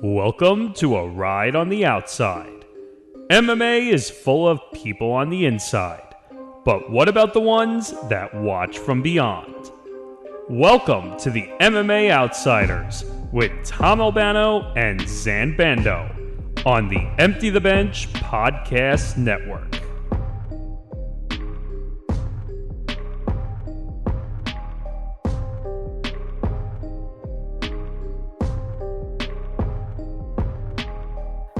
Welcome to a ride on the outside. MMA is full of people on the inside, but what about the ones that watch from beyond? Welcome to the MMA Outsiders with Tom Albano and Zain Bando on the Empty the Bench Podcast Network.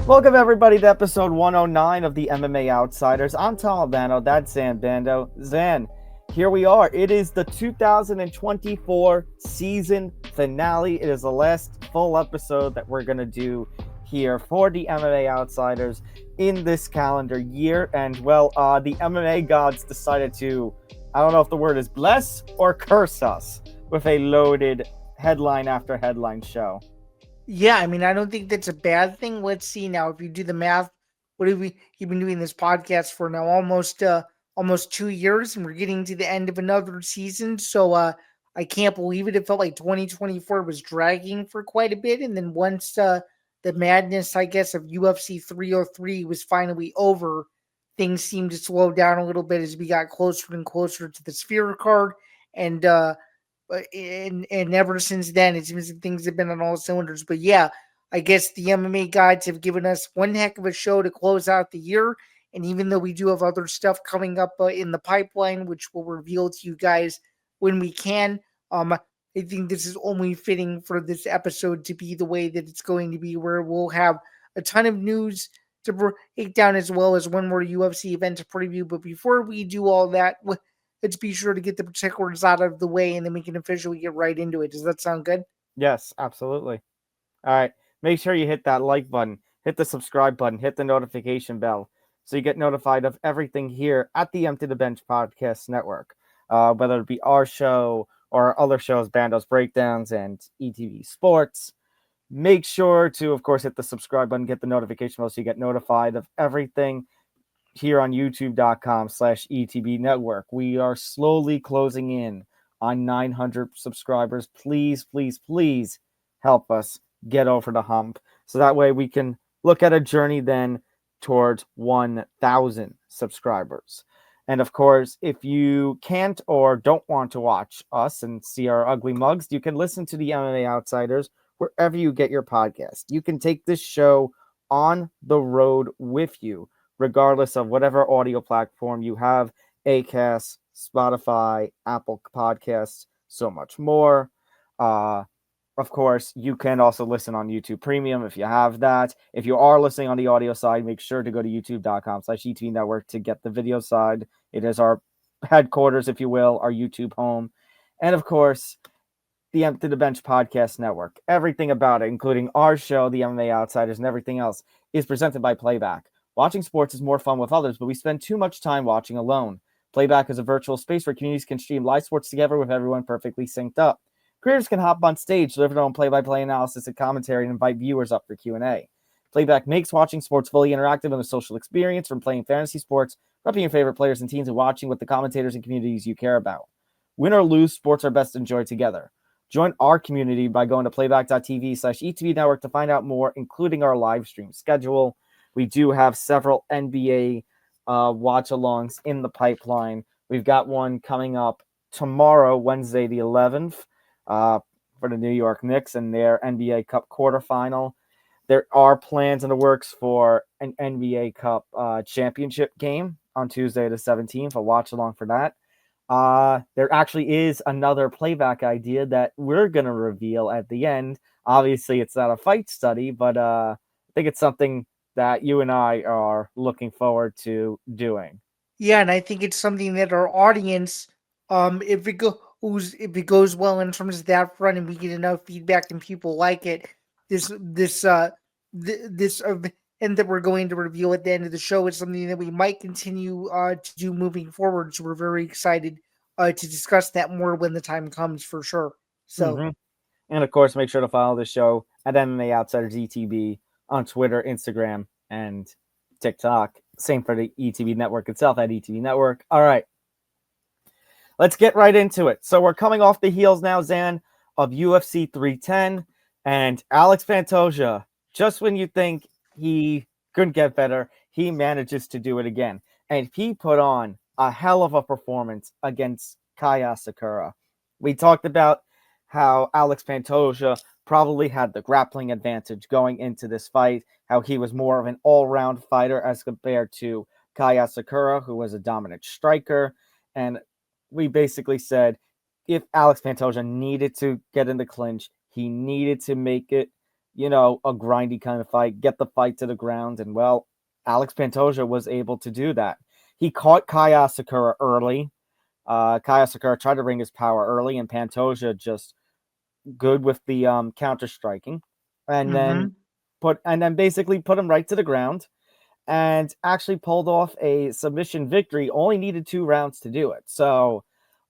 Welcome everybody to episode 109 of the MMA Outsiders. I'm Tom Albano, that's Zain Bando. Zain, here we are. It is the 2024 season finale. It is the last full episode that we're going to do here for the MMA Outsiders in this calendar year. And well, the MMA gods decided to, I don't know if the word is bless or curse us with a loaded headline after headline show. Yeah, I mean, I don't think that's a bad thing. Let's see now. If you do the math, what have you've been doing this podcast for now? Almost 2 years, and we're getting to the end of another season. So I can't believe it. It felt like 2024 was dragging for quite a bit, and then once the madness, I guess, of UFC 303 was finally over, things seemed to slow down a little bit as we got closer and closer to the Sphere card, and ever since then, it seems that things have been on all cylinders. But yeah, I guess the MMA guides have given us one heck of a show to close out the year. And even though we do have other stuff coming up in the pipeline, which we'll reveal to you guys when we can, I think this is only fitting for this episode to be the way that it's going to be, where we'll have a ton of news to break down as well as one more UFC event to preview. But before we do all that, let's be sure to get the particulars out of the way, and then we can officially get right into it. Does that sound good? Yes, absolutely. All right. Make sure you hit that like button, hit the subscribe button, hit the notification bell so you get notified of everything here at the Empty the Bench Podcast Network, whether it be our show or other shows, Bando's Breakdowns and ETV Sports. Make sure to, of course, hit the subscribe button, get the notification bell so you get notified of everything here on youtube.com/ETB Network. We are slowly closing in on 900 subscribers. Please, please, please help us get over the hump so that way we can look at a journey then towards 1,000 subscribers. And of course, if you can't or don't want to watch us and see our ugly mugs, you can listen to the MMA Outsiders wherever you get your podcast. You can take this show on the road with you, regardless of whatever audio platform you have, Acast, Spotify, Apple Podcasts, so much more. Of course, you can also listen on YouTube Premium if you have that. If you are listening on the audio side, make sure to go to youtube.com/ETV Network to get the video side. It is our headquarters, if you will, our YouTube home. And of course, the Empty the Bench Podcast Network. Everything about it, including our show, the MMA Outsiders, and everything else, is presented by Playback. Watching sports is more fun with others, but we spend too much time watching alone. Playback is a virtual space where communities can stream live sports together with everyone perfectly synced up. Creators can hop on stage, deliver their own play-by-play analysis and commentary, and invite viewers up for Q&A. Playback makes watching sports fully interactive and a social experience, from playing fantasy sports, repping your favorite players and teams, and watching with the commentators and communities you care about. Win or lose, sports are best enjoyed together. Join our community by going to playback.tv/ETV Network to find out more, including our live stream schedule. We do have several NBA watch-alongs in the pipeline. We've got one coming up tomorrow, Wednesday the 11th, for the New York Knicks and their NBA Cup quarterfinal. There are plans in the works for an NBA Cup championship game on Tuesday the 17th, a watch-along for that. There actually is another Playback idea that we're going to reveal at the end. Obviously, it's not a fight study, but I think it's something that you and I are looking forward to doing. Yeah, and I think it's something that our audience, if it goes well in terms of that front, and we get enough feedback and people like it, this event that we're going to reveal at the end of the show is something that we might continue to do moving forward. So we're very excited to discuss that more when the time comes, for sure. So, And of course, make sure to follow the show at MMA Outsiders ETB on Twitter, Instagram, and TikTok. Same for the ETV Network itself at ETV Network. All right. Let's get right into it. So we're coming off the heels now, Zain, of UFC 310, and Alex Pantoja just when you think he couldn't get better, he manages to do it again. And he put on a hell of a performance against Kaya Sakura. We talked about how Alex Pantoja probably had the grappling advantage going into this fight, how he was more of an all-round fighter as compared to Kaya Sakura, who was a dominant striker. And we basically said if Alex Pantoja needed to get in the clinch, he needed to make it, a grindy kind of fight, get the fight to the ground. And well, Alex Pantoja was able to do that. He caught Kaya Sakura early. Kaya Sakura tried to bring his power early, and Pantoja just good with the counter striking, and then basically put him right to the ground, and actually pulled off a submission victory. Only needed 2 rounds to do it. So,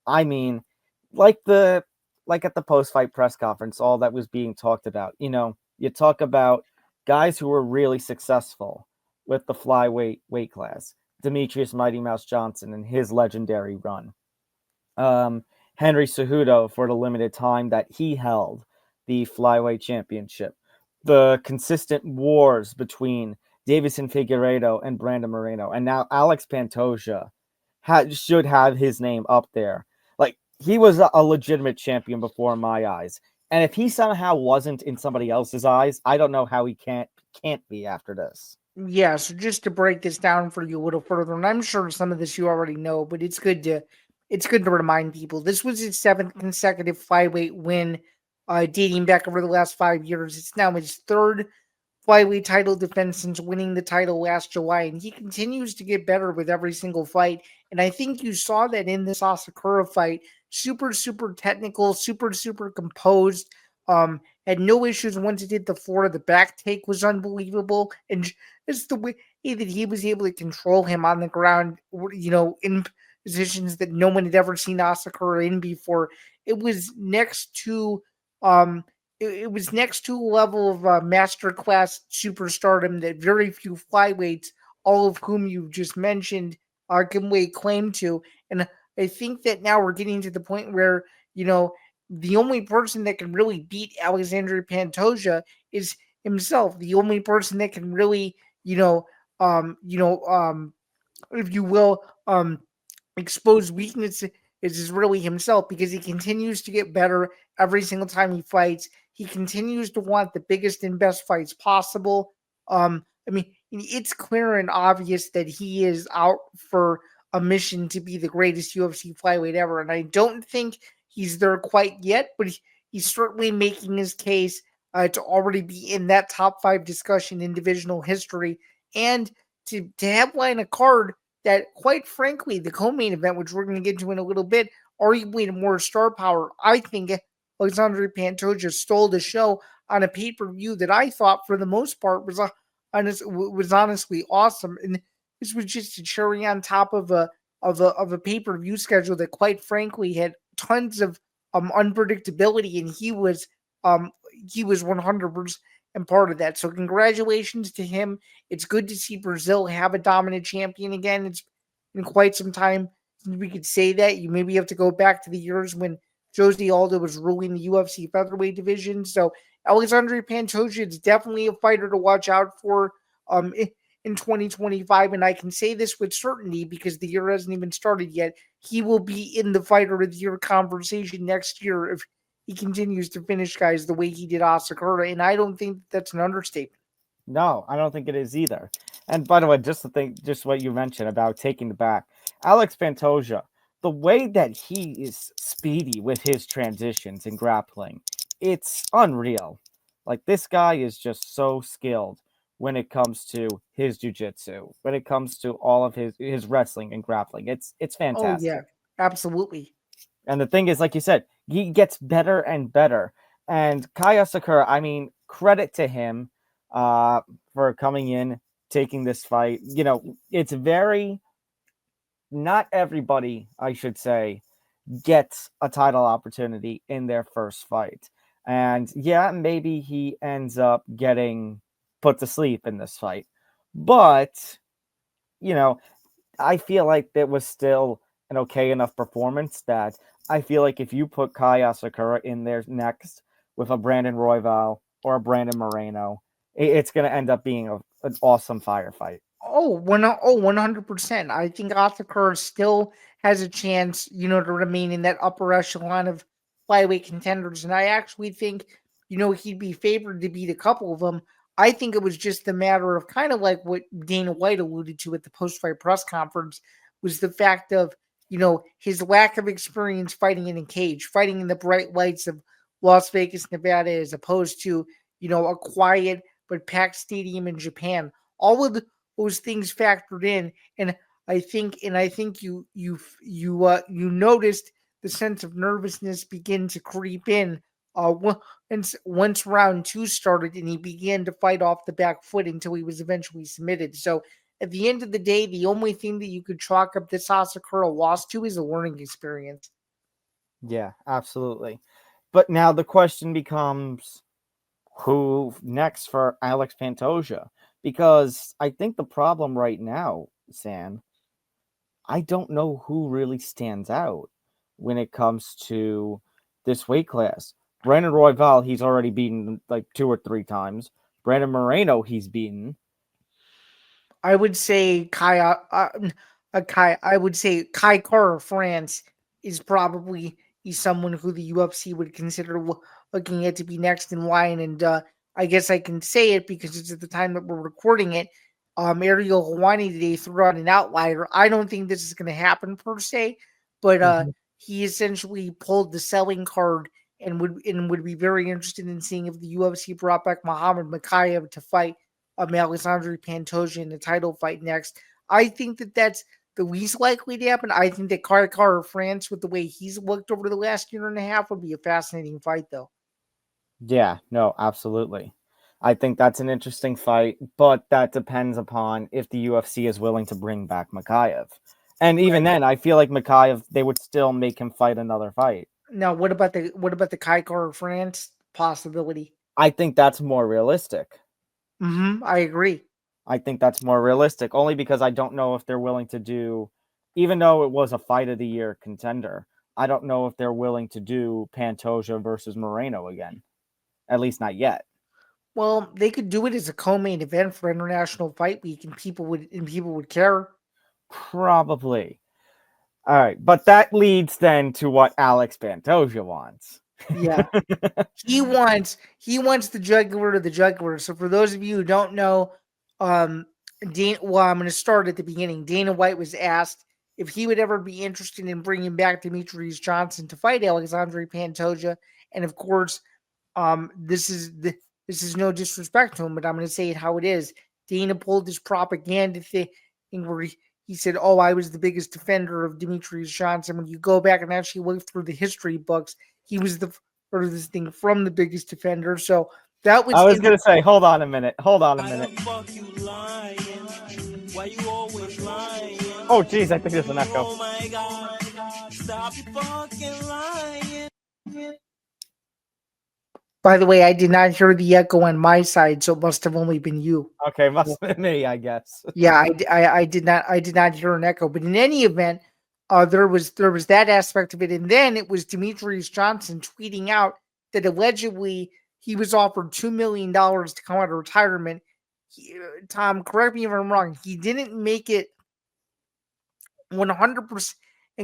I mean, like at the post-fight press conference, all that was being talked about. You talk about guys who were really successful with the flyweight weight class. Demetrious Mighty Mouse Johnson and his legendary run. Henry Cejudo for the limited time that he held the flyweight championship. The consistent wars between Davison Figueiredo and Brandon Moreno. And now Alex Pantoja should have his name up there. Like, he was a legitimate champion before my eyes. And if he somehow wasn't in somebody else's eyes, I don't know how he can't be after this. Yeah, so just to break this down for you a little further, and I'm sure some of this you already know, but it's good to remind people. This was his 7th consecutive flyweight win, dating back over the last 5 years. It's now his 3rd flyweight title defense since winning the title last July, and he continues to get better with every single fight. And I think you saw that in this Asakura fight. Super, super technical, super, super composed. Had no issues once it hit the floor. The back take was unbelievable, and just the way that he was able to control him on the ground, in positions that no one had ever seen Asakura in before. It was next to it was next to a level of masterclass superstardom that very few flyweights, all of whom you just mentioned, can lay claim to. And I think that now we're getting to the point where, the only person that can really beat Alexandre Pantoja is himself. The only person that can really, if you will, expose weakness is really himself, because he continues to get better every single time he fights. He continues to want the biggest and best fights possible. It's clear and obvious that he is out for a mission to be the greatest UFC flyweight ever, and I don't think he's there quite yet, but he's certainly making his case to already be in that top 5 discussion in divisional history, and to headline a card that, quite frankly, the co-main event, which we're going to get to in a little bit, arguably more star power. I think Alexandre Pantoja stole the show on a pay-per-view that I thought, for the most part, was honestly awesome. And this was just a cherry on top of a pay-per-view schedule that, quite frankly, had tons of unpredictability, and he was 100% part of that. So congratulations to him. It's good to see Brazil have a dominant champion again. It's been quite some time since we could say that. You maybe have to go back to the years when Jose Aldo was ruling the UFC featherweight division. So Alexandre Pantoja is definitely a fighter to watch out for in 2025, and I can say this with certainty because the year hasn't even started yet. He will be in the Fighter of the Year conversation next year if he continues to finish guys the way he did Asakura, and I don't think that's an understatement. No, I don't think it is either. And by the way, just what you mentioned about taking the back, Alex Pantoja, the way that he is speedy with his transitions and grappling, it's unreal. Like, this guy is just so skilled when it comes to his jiu-jitsu, when it comes to all of his wrestling and grappling. It's fantastic. Oh, yeah, absolutely. And the thing is, like you said, he gets better and better. And Kaya Sakura, I mean, credit to him for coming in, taking this fight. It's not everybody, I should say, gets a title opportunity in their first fight. And yeah, maybe he ends up getting put to sleep in this fight. But, I feel like it was still an okay enough performance that I feel like if you put Kaya Sakura in there next with a Brandon Royval or a Brandon Moreno, it's going to end up being an awesome firefight. 100%. I think Oscar still has a chance, to remain in that upper echelon of flyweight contenders. And I actually think, he'd be favored to beat a couple of them. I think it was just a matter of kind of like what Dana White alluded to at the post-fight press conference, was the fact of, his lack of experience fighting in a cage, fighting in the bright lights of Las Vegas, Nevada, as opposed to, a quiet but packed stadium in Japan. All of those things factored in, and I think you noticed the sense of nervousness begin to creep in once round 2 started, and he began to fight off the back foot until he was eventually submitted. So at the end of the day, the only thing that you could chalk up this Asakura loss to is a learning experience. Yeah, absolutely. But now the question becomes, who next for Alex Pantoja? Because I think the problem right now, Sam, I don't know who really stands out when it comes to this weight class. Brandon Royval, he's already beaten like 2 or 3 times. Brandon Moreno, he's beaten. I would say Kai Kara France is probably someone who the UFC would consider looking at to be next in line. And I guess I can say it because it's at the time that we're recording it. Ariel Hawani today threw out an outlier. I don't think this is going to happen per se, but he essentially pulled the selling card and would be very interested in seeing if the UFC brought back Muhammad Makhachev to fight Alexandre Pantoja in the title fight next. I think that that's the least likely to happen. I think that Kara France, with the way he's looked over the last year and a half, would be a fascinating fight, though. Yeah, no, absolutely. I think that's an interesting fight, but that depends upon if the UFC is willing to bring back Makhachev. And even then, I feel like Makhachev, they would still make him fight another fight. Now, what about the Kara France possibility? I think that's more realistic. I agree. I think that's more realistic, only because I don't know if they're willing to do, even though it was a fight of the year contender, I don't know if they're willing to do Pantoja versus Moreno again. At least not yet. Well, they could do it as a co-main event for International Fight Week, and people would care. Probably. All right, but that leads then to what Alex Pantoja wants. Yeah, he wants the jugular to the jugular. So for those of you who don't know, I'm going to start at the beginning. Dana White was asked if he would ever be interested in bringing back Demetrious Johnson to fight Alexandre Pantoja, and of course, this is no disrespect to him, but I'm going to say it how it is. Dana pulled this propaganda thing where he said, "Oh, I was the biggest defender of Demetrious Johnson." When you go back and actually look through the history books, he was the furthest thing from the biggest defender. So that was. I was going to say, hold on a minute. Why you always lying? Oh, geez, I think there's an echo. Oh my God, stop you fucking lying. By the way, I did not hear the echo on my side, so it must have only been you. Okay, must have been me, I guess. Yeah, I did not hear an echo. But in any event, there was that aspect of it, and then it was Demetrious Johnson tweeting out that allegedly he was offered $2 million to come out of retirement. Tom, correct me if I'm wrong. He didn't make it 100%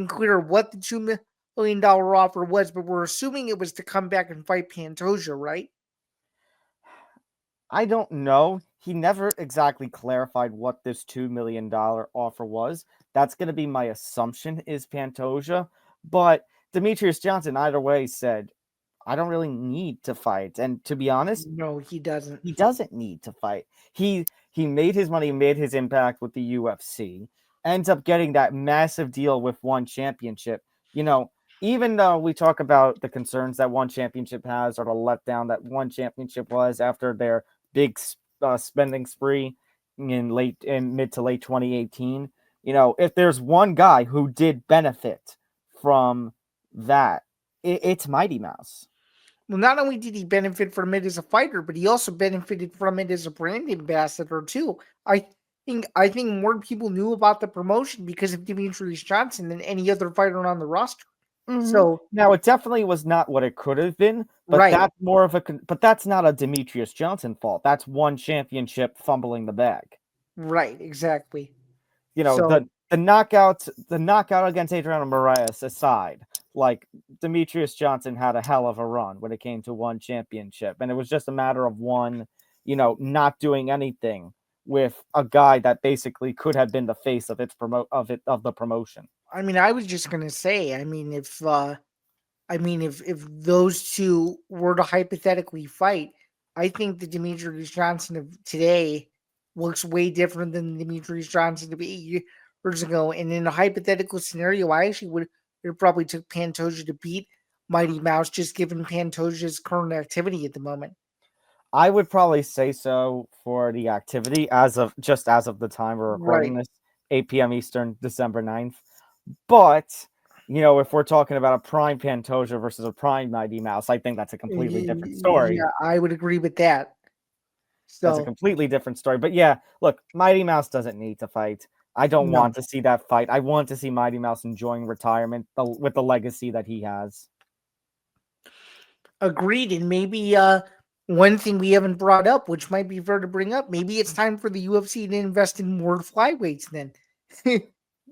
clear what the $2 million offer was, but we're assuming it was to come back and fight Pantoja, right? I don't know. He never exactly clarified what this $2 million offer was. That's going to be my assumption is Pantoja. But Demetrious Johnson either way said, I don't really need to fight. And to be honest, no, he doesn't. He doesn't need to fight. He made his money, made his impact with the UFC, ends up getting that massive deal with one championship. You know, even though we talk about the concerns that one championship has or the letdown that one championship was after their big spending spree in mid to late 2018, you know, if there's one guy who did benefit from that, it's Mighty Mouse. Well, not only did he benefit from it as a fighter, but he also benefited from it as a brand ambassador too. I think more people knew about the promotion because of Demetrious Johnson than any other fighter on the roster. So now it definitely was not what it could have been, but right, that's more of a but that's not a Demetrious Johnson fault. That's one championship fumbling the bag. right, exactly. You know, So the knockout against Adriano Moraes aside, like Demetrious Johnson had a hell of a run when it came to one championship, and it was just a matter of one, not doing anything with a guy that basically could have been the face of the promotion. I mean, I was just gonna say, if those two were to hypothetically fight, I think the Demetrious Johnson of today looks way different than the Demetrious Johnson of 8 years ago. And in a hypothetical scenario, I actually would probably took Pantoja to beat Mighty Mouse, just given Pantoja's current activity at the moment. I would probably say so for the activity as of the time we're recording Right. this, 8 p.m. Eastern, December 9th. But, if we're talking about a prime Pantoja versus a prime Mighty Mouse, I think that's a completely different story. Yeah, I would agree with that. That's a So completely different story. But yeah, look, Mighty Mouse doesn't need to fight. I don't No. want to see that fight. I want to see Mighty Mouse enjoying retirement with the legacy that he has. Agreed. And maybe one thing we haven't brought up, which might be fair to bring up, maybe it's time for the UFC to invest in more flyweights then.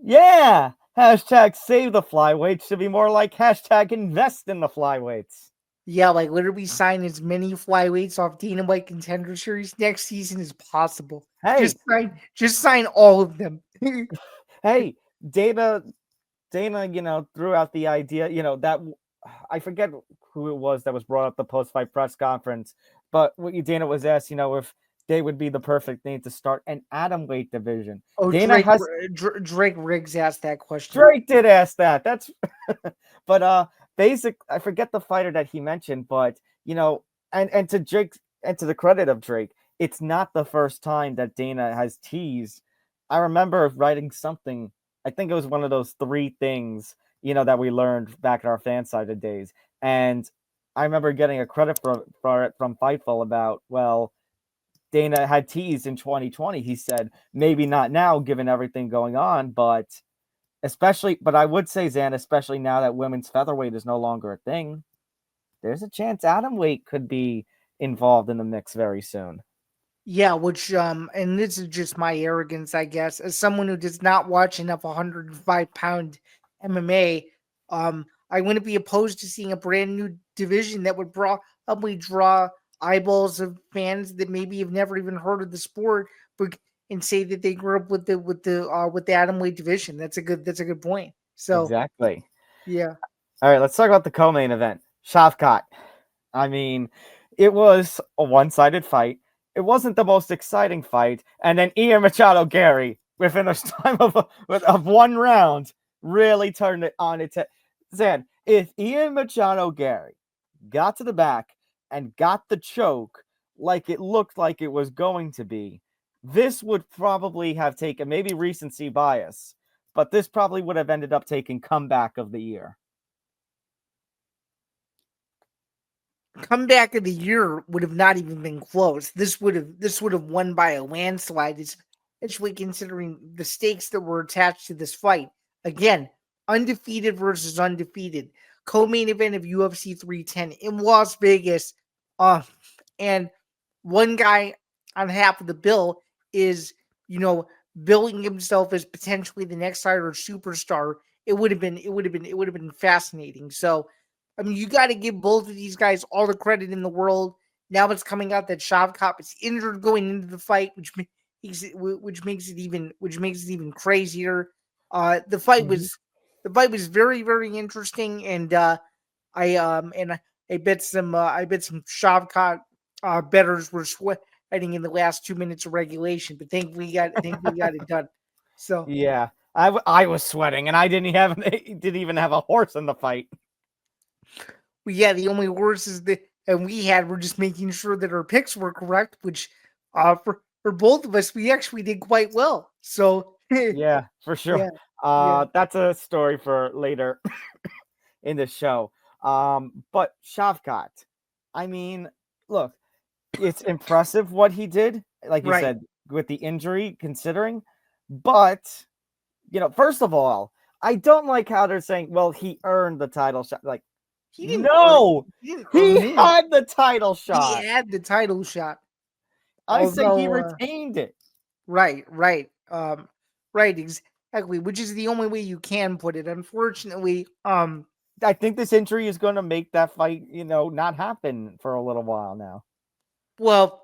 Yeah! Hashtag save the flyweights should be more like hashtag invest in the flyweights. Yeah, like literally sign as many flyweights off Dana White Contender Series next season as possible. Hey, just sign all of them. hey, Dana, threw out the idea, that I forget who it was that was brought up the post-fight press conference, but what Dana was asked, if they would be the perfect name to start an atomweight division. Oh, Dana Drake Riggs asked that question. Drake did ask that. That's but I forget the fighter that he mentioned, but and to Drake, and to the credit of Drake, it's not the first time that Dana has teased. I remember writing something, I think it was one of those 3 things, that we learned back in our fan-sided days. And I remember getting a credit for it from Fightful about, well, Dana had teased in 2020. He said, maybe not now, given everything going on, but I would say, Zan, especially now that women's featherweight is no longer a thing, there's a chance atomweight could be involved in the mix very soon. Yeah, which and this is just my arrogance, I guess, as someone who does not watch enough 105-pound MMA, I wouldn't be opposed to seeing a brand new division that would probably draw eyeballs of fans that maybe have never even heard of the sport, but and say that they grew up with the atomweight division. That's a good point. So Exactly. yeah. All right, let's talk about the co-main event. Shavkat. I mean, it was a one-sided fight. It wasn't the most exciting fight, and then Ian Machado Gary, within a time of one round, really turned it on its head. Zan, if Ian Machado Gary got to the back and got the choke like it looked like it was going to be, this would probably have taken, maybe recency bias, but this probably would have ended up taking comeback of the year. Comeback of the year would have not even been close. This would have won by a landslide, especially considering the stakes that were attached to this fight. Again, undefeated versus undefeated. Co-main event of UFC 310 in Las Vegas. And one guy on half of the bill is, billing himself as potentially the next Irish superstar. It would have been fascinating. So I mean, you got to give both of these guys all the credit in the world. Now it's coming out that Shavkat is injured going into the fight, which makes it even crazier. The fight was very, very interesting, and I bet some Shavkat bettors were sweating in the last 2 minutes of regulation, but thankfully we got it done. So yeah, I was sweating, and I didn't even have a horse in the fight. Well, yeah, the only horses that we had were just making sure that our picks were correct, which for both of us, we actually did quite well. So yeah, for sure. Yeah. That's a story for later in the show. But Shavkat, I mean, look, it's impressive what he did, like you said, with the injury, considering. But, first of all, I don't like how they're saying, well, he earned the title shot. Like, He didn't. no, He didn't he earn it. had the title He shot. had the title shot. I say he Although, retained it. Right. Right, exactly. Which is the only way you can put it. Unfortunately, I think this injury is going to make that fight, not happen for a little while now. well,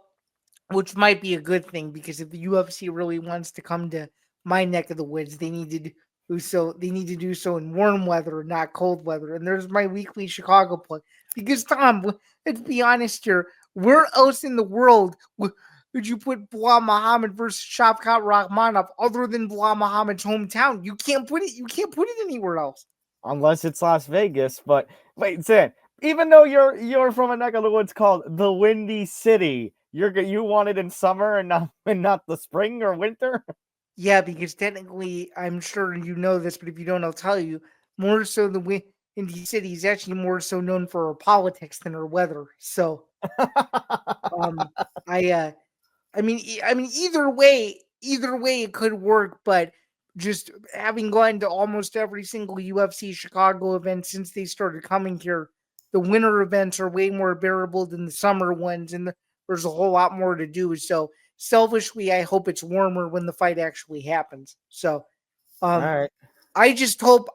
which might be a good thing because if the UFC really wants to come to my neck of the woods, they need to do so. They need to do so in warm weather, not cold weather. And there's my weekly Chicago plug. Because Tom, let's be honest here, where else in the world would you put Bilal Muhammad versus Shavkat Rakhmonov other than Bilal Muhammad's hometown? You can't put it. You can't put it anywhere else. Unless it's Las Vegas. But wait, Zan, even though you're from a neck of the woods called the Windy City, you want it in summer and not the spring or winter? Yeah, because technically, I'm sure you know this, but if you don't, I'll tell you. More so, the Windy City is actually more so known for her politics than her weather. So, I mean, either way, it could work. But just having gone to almost every single UFC Chicago event since they started coming here, the winter events are way more bearable than the summer ones, and there's a whole lot more to do. So, selfishly, I hope it's warmer when the fight actually happens. So, All right. I just hope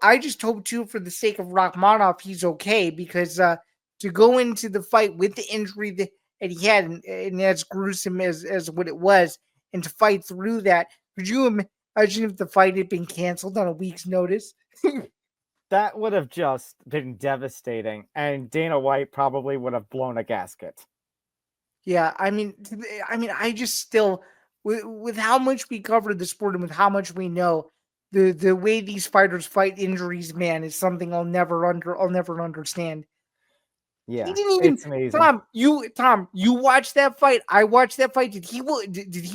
too, for the sake of Rakhmonov, he's okay, because to go into the fight with the injury that he had, and as gruesome as what it was, and to fight through that, could you imagine if the fight had been canceled on a week's notice? That would have just been devastating, and Dana White probably would have blown a gasket. Yeah, I mean, I just still, with how much we covered the sport and with how much we know, the way these fighters fight injuries, man, is something I'll never understand. Yeah, He didn't even. it's amazing. Tom, you watched that fight. I watched that fight. Did he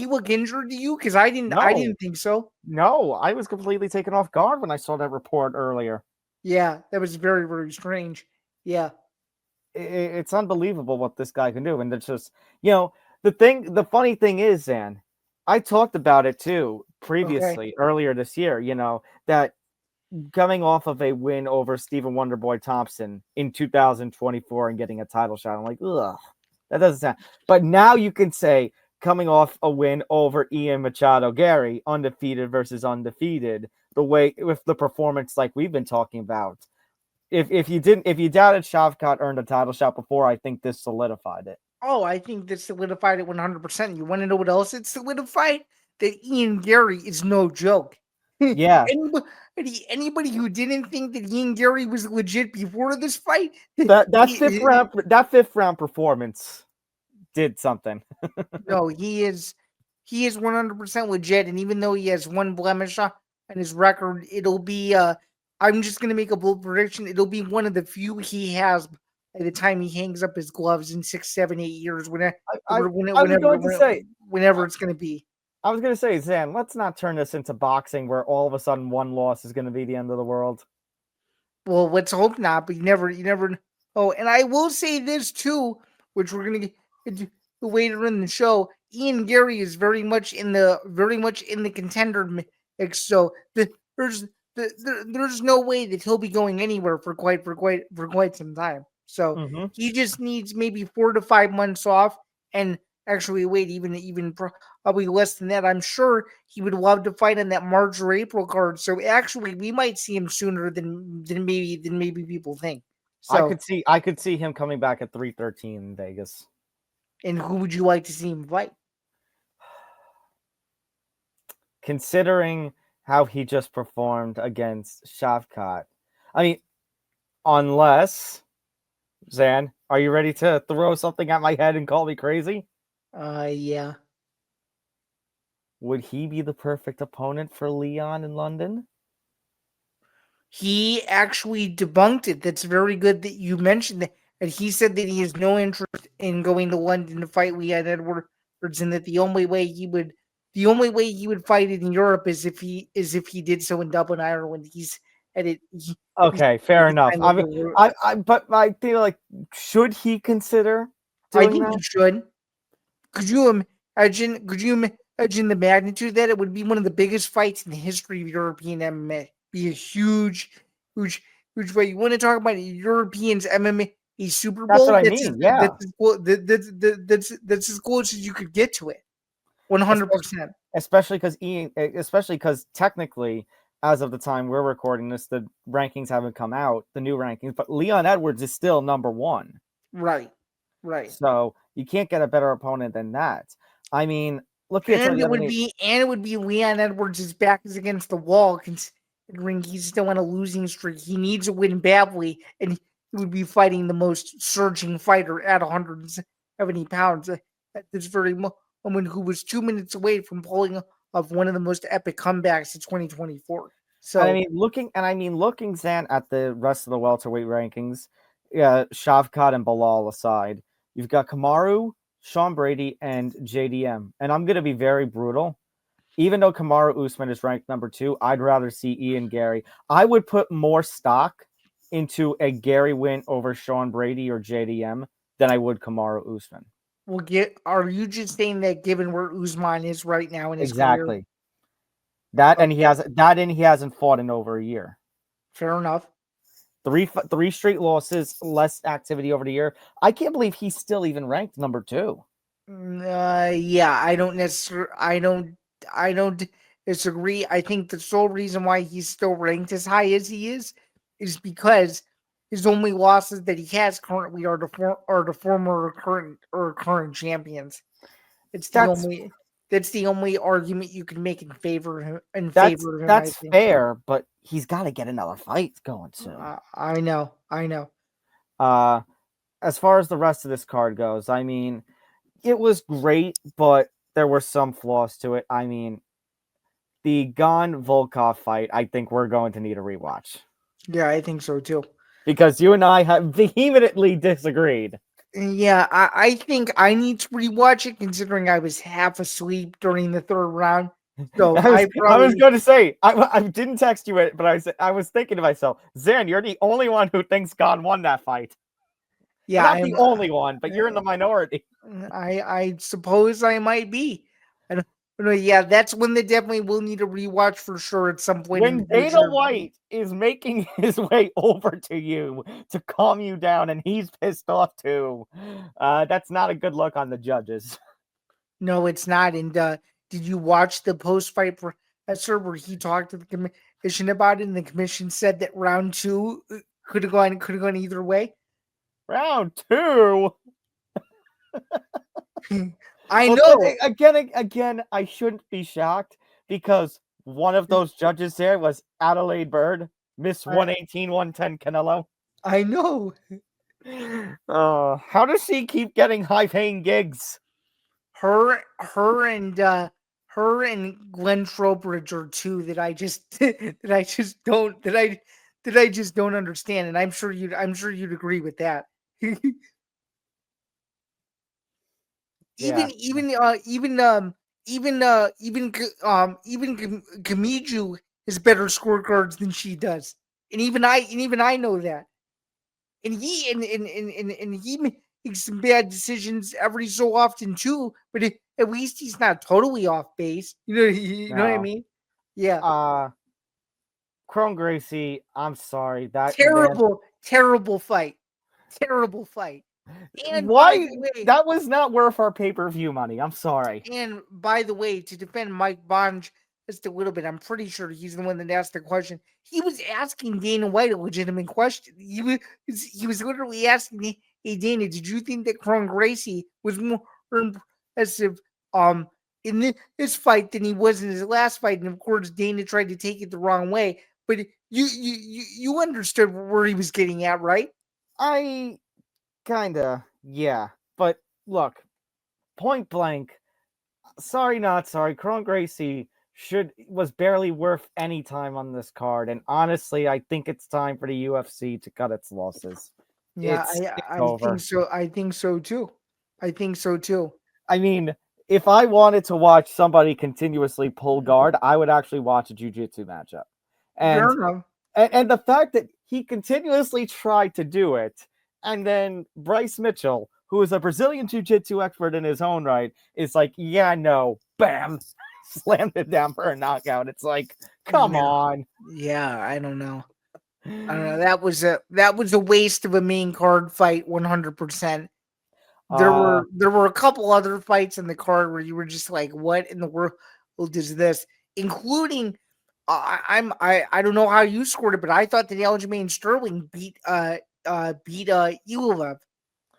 look injured to you? Because I didn't. I didn't think so. No, I was completely taken off guard when I saw that report earlier. Yeah, that was very, very strange. Yeah. It's unbelievable what this guy can do, and it's just the funny thing is, Zan, I talked about it too previously earlier this year. That coming off of a win over Stephen Wonderboy Thompson in 2024 and getting a title shot, I'm like, ugh, that doesn't sound. But now you can say coming off a win over Ian Machado Gary, undefeated versus undefeated, the way with the performance like we've been talking about. If you doubted Shavkat earned a title shot before, I think this solidified it. Oh, I think this solidified it 100%. You want to know what else it solidified? That Ian Gary is no joke. Yeah. Anybody who didn't think that Ian Gary was legit before this fight, that fifth round performance did something. No, he is 100% legit, and even though he has one blemish on his record, it'll be I'm just gonna make a bold prediction. It'll be one of the few he has by the time he hangs up his gloves in 6, 7, 8 years. Whenever it's gonna be. I was going to say, Zan, let's not turn this into boxing where all of a sudden one loss is going to be the end of the world. Well, let's hope not, but you never. Oh, and I will say this too, which we're going to get later in the show. Ian Gary is very much in the contender mix. So there's no way that he'll be going anywhere for quite some time. So he just needs maybe 4 to 5 months off, and actually, wait, even probably less than that. I'm sure he would love to fight on that March or April card. So actually, we might see him sooner than maybe people think. So I could see him coming back at 313 in Vegas. And who would you like to see him fight? Considering how he just performed against Shavkat, I mean, unless Zan, are you ready to throw something at my head and call me crazy? Yeah. Would he be the perfect opponent for Leon in London? He actually debunked it. That's very good that you mentioned that. And he said that he has no interest in going to London to fight Leon Edwards, and that the only way he would fight in Europe is if he did so in Dublin, Ireland. Okay, fair enough. But I feel like, should he consider doing I think that? he should. Could you imagine the magnitude of that? It would be one of the biggest fights in the history of European MMA. be a huge fight. You want to talk about a Europeans MMA Super Bowl? That's what I mean. Yeah. That's as close as you could get to it. 100%. Especially because technically, as of the time we're recording this, the rankings haven't come out, the new rankings, but Leon Edwards is still number 1. Right. So you can't get a better opponent than that. I mean, look at it would be Leon Edwards' back is against the wall, considering he's still on a losing streak. He needs to win badly, and he would be fighting the most surging fighter at 170 pounds at this very moment, who was 2 minutes away from pulling off one of the most epic comebacks of 2024. So I mean, looking Zain at the rest of the welterweight rankings, Shavkat and Bilal aside, you've got Kamaru, Sean Brady, and JDM. And I'm gonna be very brutal. Even though Kamaru Usman is ranked number 2, I'd rather see Ian Gary. I would put more stock into a Gary win over Sean Brady or JDM than I would Kamaru Usman. Are you just saying that given where Usman is right now in his exactly career? And he hasn't fought in over a year. Fair enough. 3 straight losses, less activity over the year. I can't believe he's still even ranked number 2. Yeah, I don't disagree. I think the sole reason why he's still ranked as high as he is because his only losses that he has currently are the former or current champions. That's the only argument you can make in favor of him. That's fair, but he's got to get another fight going soon. I know. As far as the rest of this card goes, I mean, it was great, but there were some flaws to it. I mean, the Gon Volkov fight, I think we're going to need a rewatch. Yeah, I think so too. Because you and I have vehemently disagreed. Yeah, I think I need to rewatch it, considering I was half asleep during the 3rd round. So I was going to say, I didn't text you it, but I was thinking to myself, Zain, you're the only one who thinks Gon won that fight. Yeah, not the only one, but you're in the minority. I suppose I might be. Yeah, that's when they definitely will need a rewatch for sure at some point. When Dana White is making his way over to you to calm you down, and he's pissed off too, that's not a good look on the judges. No, it's not. And did you watch the post-fight presser where he talked to the commission about it, and the commission said that round 2 could have gone either way? Round 2. I know. Again, I shouldn't be shocked because one of those judges there was Adelaide Bird, Miss 118, 110 Canelo. I know. How does she keep getting high-paying gigs? Her and Glenn Trowbridge are 2 that I just don't understand, and I'm sure you'd agree with that. Even Kamiju has better scorecards than she does, and even I know that. And he makes some bad decisions every so often too, but at least he's not totally off base. You know what I mean? Yeah. Chrome Gracie, I'm sorry. That terrible fight. And why? That was not worth our pay-per-view money. I'm sorry. And by the way, to defend Mike Bonge just a little bit, I'm pretty sure he's the one that asked the question. He was asking Dana White a legitimate question. He was literally asking me, "Hey Dana, did you think that Cron Gracie was more impressive in this fight than he was in his last fight?" And of course, Dana tried to take it the wrong way. But you understood where he was getting at, right? I kinda, yeah. But look, point blank, sorry, not sorry. Cron Gracie was barely worth any time on this card, and honestly, I think it's time for the UFC to cut its losses. Yeah, I think so. I think so too. I mean, if I wanted to watch somebody continuously pull guard, I would actually watch a jiu-jitsu matchup. And the fact that he continuously tried to do it, and then Bryce Mitchell, who is a Brazilian jiu-jitsu expert in his own right, is like, yeah, no, bam, slammed it down for a knockout. It's like, Come Yeah. on. Yeah, I don't know. That was a waste of a main card fight, 100%. There were a couple other fights in the card where you were just like, what in the world is this? Including, I don't know how you scored it, but I thought that Aljamain Sterling beat Ilovov.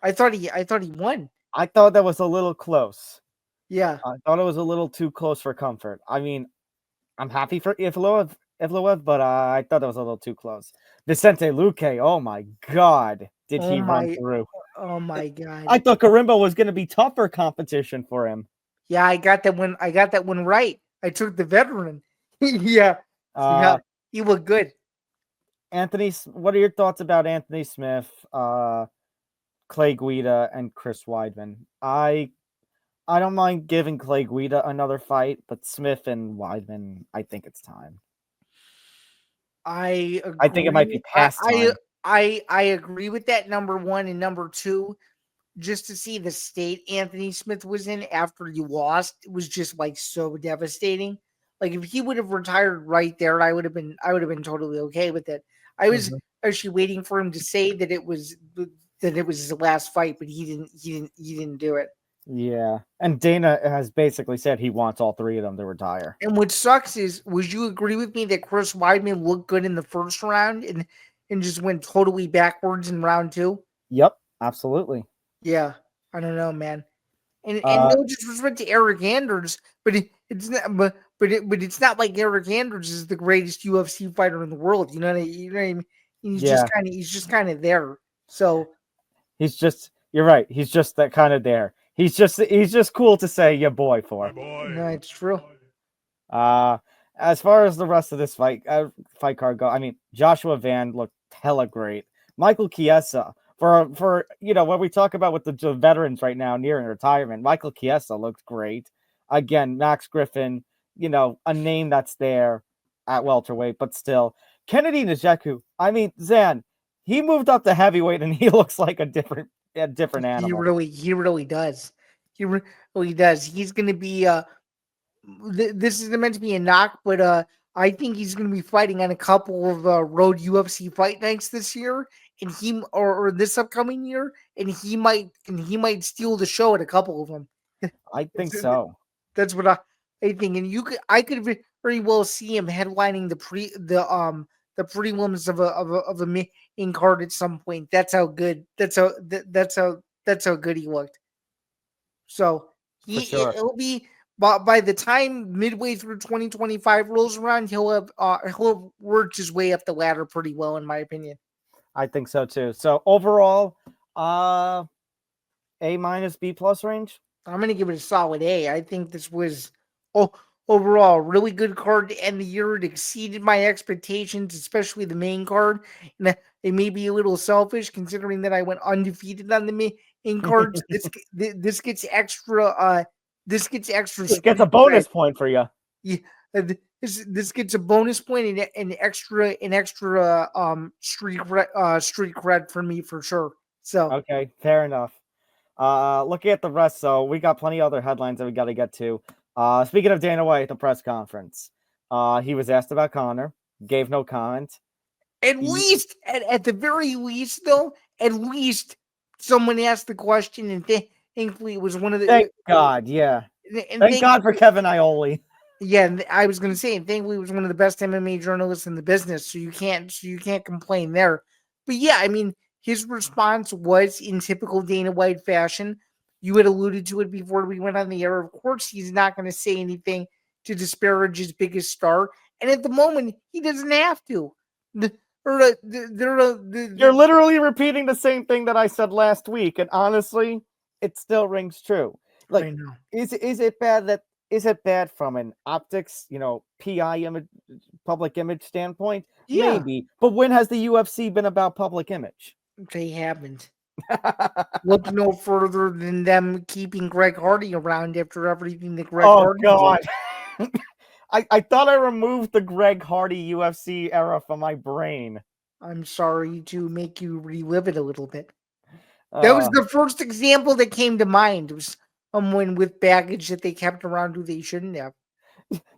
I thought he won. I thought that was a little close. Yeah. I thought it was a little too close for comfort. I mean, I'm happy for Ivloev, but I thought that was a little too close. Vicente Luque, oh my God, did he run through? Oh my God! I thought Karimbo was going to be tougher competition for him. Yeah, I got that one right. I took the veteran. Yeah, he looked good. Anthony, what are your thoughts about Anthony Smith, Clay Guida, and Chris Weidman? I don't mind giving Clay Guida another fight, but Smith and Weidman, I think it's time. I agree. I think it might be past time. I agree with that, number one, and number two, just to see the state Anthony Smith was in after you lost, it was just like so devastating. Like if he would have retired right there, I would have been totally okay with it. I was actually waiting for him to say that it was his last fight, but he didn't do it. Yeah, and Dana has basically said he wants all three of them to retire. And what sucks is, would you agree with me that Chris Weidman looked good in the first round and just went totally backwards in round two? Yep, absolutely. Yeah, I don't know, man. And no disrespect to Eric Anders, but it's not. But it's not like Eric Anders is the greatest UFC fighter in the world. You know what I mean? He's just kind of there. So you're right. He's just that kind of there. He's just cool to say your boy for. No, it's true. As far as the rest of this fight card go, I mean, Joshua Van looked hella great. Michael Chiesa, for when we talk about with the veterans right now nearing retirement, Michael Chiesa looked great. Again, Max Griffin, a name that's there at welterweight, but still. Kennedy Nzechukwu, I mean, Zain, he moved up to heavyweight and he looks like a different animal. He really does. He really does. He's going to be this is meant to be a knock, but I think he's going to be fighting on a couple of road UFC fight nights this year, and or this upcoming year, and he might steal the show at a couple of them. I think so. That's what I think, and I could very well see him headlining the prelims of a main card at some point. That's how good he looked. So it'll be by the time midway through 2025 rolls around, he'll have worked his way up the ladder pretty well, in my opinion. I think so too. So overall, A- B+ range. I'm gonna give it a solid A. I think this was overall really good card to end the year. It exceeded my expectations, especially the main card. And it may be a little selfish considering that I went undefeated on the main cards. This gets extra. This gets a bonus point for you. Yeah, this gets a bonus point and an extra street cred for me for sure. So okay, fair enough. Looking at the rest, so we got plenty of other headlines that we got to get to. Speaking of Dana White at the press conference, he was asked about Conor, gave no comment. At the very least, though, at least someone asked the question, and thankfully it was one of the. Thank God, yeah. And thank God for Kevin Iole. Yeah, and I was going to say, thankfully, he was one of the best MMA journalists in the business, so you can't complain there. But yeah, I mean, his response was in typical Dana White fashion. You had alluded to it before we went on the air. Of course, he's not going to say anything to disparage his biggest star, and at the moment, he doesn't have to. You're literally repeating the same thing that I said last week, and honestly, it still rings true. Like, I know. Is it bad from an optics, PI image, public image standpoint? Yeah. Maybe. But when has the UFC been about public image? They haven't. Look no further than them keeping Greg Hardy around after everything that Greg Hardy did. Oh, God. I thought I removed the Greg Hardy UFC era from my brain. I'm sorry to make you relive it a little bit. That was the first example that came to mind. It was someone with baggage that they kept around who they shouldn't have.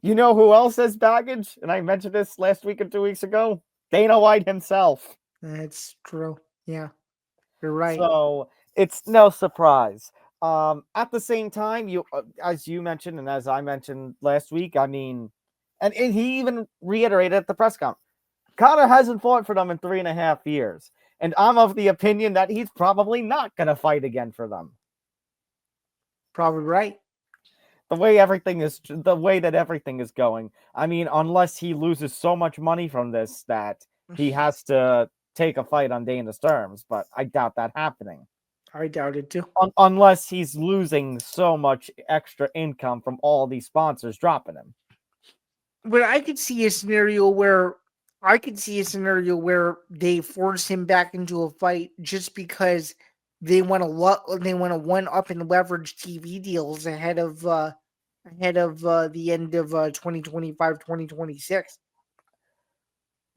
You know who else has baggage? And I mentioned this last week or 2 weeks ago. Dana White himself. That's true. Yeah, you're right. So it's no surprise. At the same time, as you mentioned and as I mentioned last week, I mean, and he even reiterated at the press conference, Conor hasn't fought for them in 3.5 years, and I'm of the opinion that he's probably not going to fight again for them. Probably right. The way that everything is going. I mean, unless he loses so much money from this that he has to take a fight on Dana's terms, but I doubt that happening. I doubt it too. Unless he's losing so much extra income from all these sponsors dropping him. But I could see a scenario where they force him back into a fight just because they want to one up and leverage TV deals ahead of the end of 2025, 2026.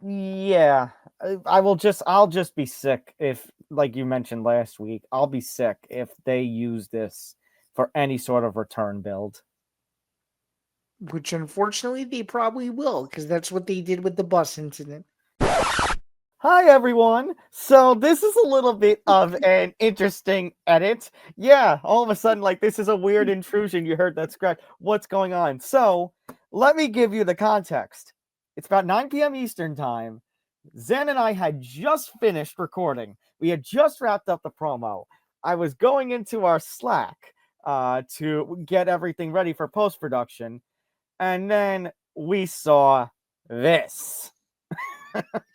Yeah, I'll just be sick if, like you mentioned last week, I'll be sick if they use this for any sort of return build. Which unfortunately they probably will, because that's what they did with the bus incident. Hi everyone. So this is a little bit of an interesting edit. Yeah, all of a sudden, like, this is a weird intrusion. You heard that scratch. What's going on? So let me give you the context. It's about 9 p.m. Eastern time. Zain and I had just finished recording. We had just wrapped up the promo. I was going into our Slack to get everything ready for post-production. And then we saw this.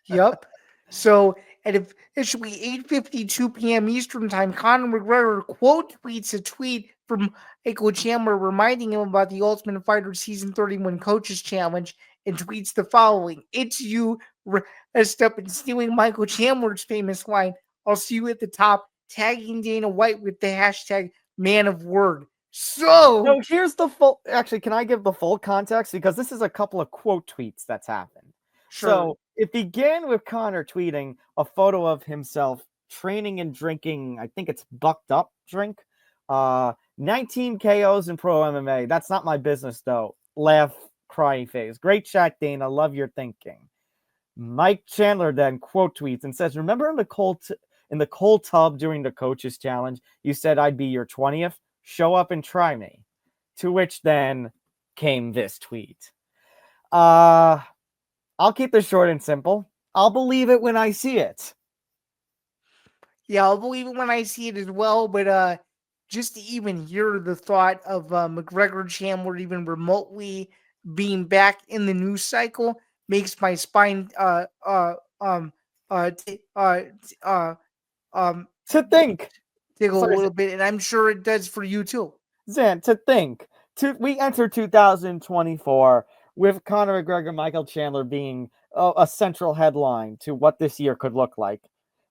Yep. So at officially 8:52 p.m. Eastern time, Conor McGregor quote tweets a tweet from Michael Chandler reminding him about the Ultimate Fighter Season 31 Coaches Challenge, and tweets the following: "It's you, rest up and stealing Michael Chandler's famous line, 'I'll see you at the top,' tagging Dana White with the hashtag man of word." So here's the full. Actually, can I give the full context? Because this is a couple of quote tweets that's happened. Sure. So it began with Conor tweeting a photo of himself training and drinking. I think it's Bucked Up drink. 19 KOs in pro MMA. That's not my business though. Laugh, crying face. Great chat, Dana. Love your thinking. Mike Chandler then quote tweets and says, "Remember in the cold tub during the coaches challenge, you said I'd be your 20th. Show up and try me." To which then came this tweet. I'll keep this short and simple. I'll believe it when I see it. Yeah, I'll believe it when I see it as well. But just to even hear the thought of McGregor Chandler even remotely being back in the news cycle makes my spine To think. tickle a little bit, and I'm sure it does for you too. Zain, to think. We enter 2024 with Conor McGregor, Michael Chandler being a central headline to what this year could look like.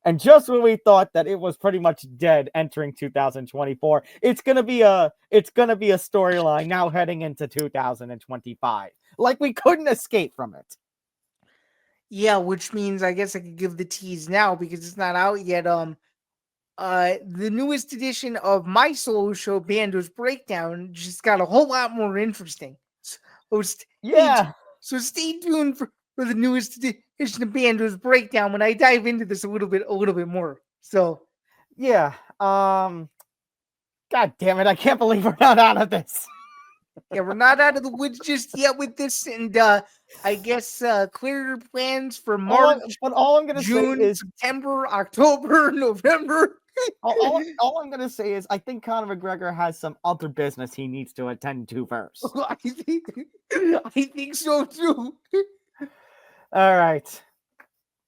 And just when we thought that it was pretty much dead entering 2024, it's gonna be a storyline now heading into 2025. Like, we couldn't escape from it. Yeah, which means I guess I could give the tease now because it's not out yet. The newest edition of my solo show, Bando's Breakdown, just got a whole lot more interesting. So stay tuned for the newest edition of Bando's Breakdown when I dive into this a little bit more. So yeah, God damn it, I can't believe we're not out of this. Yeah, we're not out of the woods just yet with this, and I guess clear your plans for March, all I'm gonna June, say is September, October, November. all I'm gonna say is I think Conor McGregor has some other business he needs to attend to first. I think so too. All right,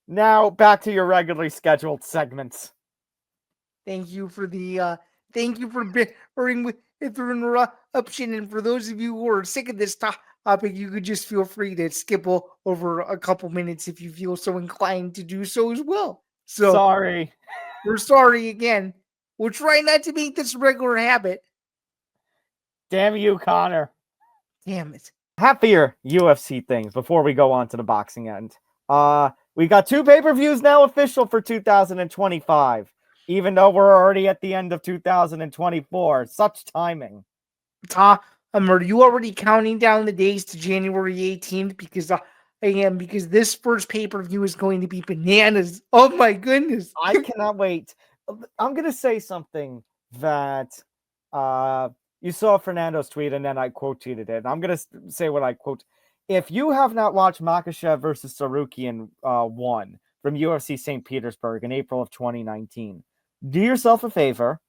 now back to your regularly scheduled segments. Thank you for bearing with the interruption, and for those of you who are sick of this topic, you could just feel free to skip over a couple minutes if you feel so inclined to do so as well. So sorry. We're sorry again. We'll try not to make this a regular habit. Damn you, Conor. Damn it. Happier UFC things before we go on to the boxing end. We got 2 pay-per-views now official for 2025, even though we're already at the end of 2024. Such timing. Are you already counting down the days to January 18th? Because I am, because this first pay-per-view is going to be bananas. Oh my goodness. I cannot wait. I'm going to say something that you saw Fernando's tweet, and then I quote tweeted it. I'm going to say what I quote. If you have not watched Makhachev versus Tsarukyan 1 from UFC St. Petersburg in April of 2019, do yourself a favor,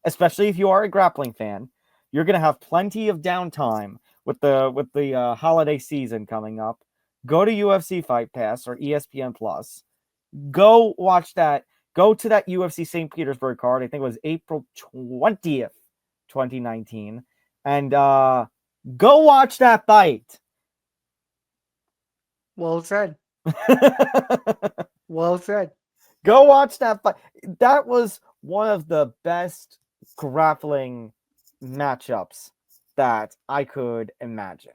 especially if you are a grappling fan. You're going to have plenty of downtime with the holiday season coming up. Go to UFC Fight Pass or ESPN Plus. Go watch that. Go to that UFC St. Petersburg card. I think it was April 20th, 2019. And go watch that fight. Well said. Well said. Go watch that fight. That was one of the best grappling matchups that I could imagine.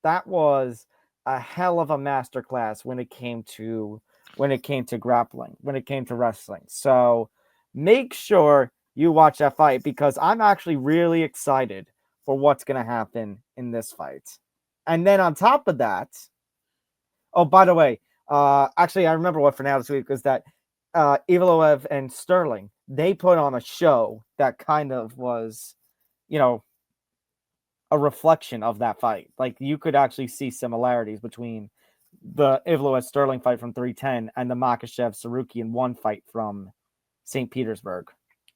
That was a hell of a masterclass when it came to grappling, when it came to wrestling. So make sure you watch that fight, because I'm actually really excited for what's going to happen in this fight. And then on top of that, oh, by the way, actually, I remember what Fernando's week was that Evloev and Sterling, they put on a show that kind of was, a reflection of that fight. Like, you could actually see similarities between the Evloev Sterling fight from 310 and the Makhachev Tsarukyan 1 fight from St. Petersburg.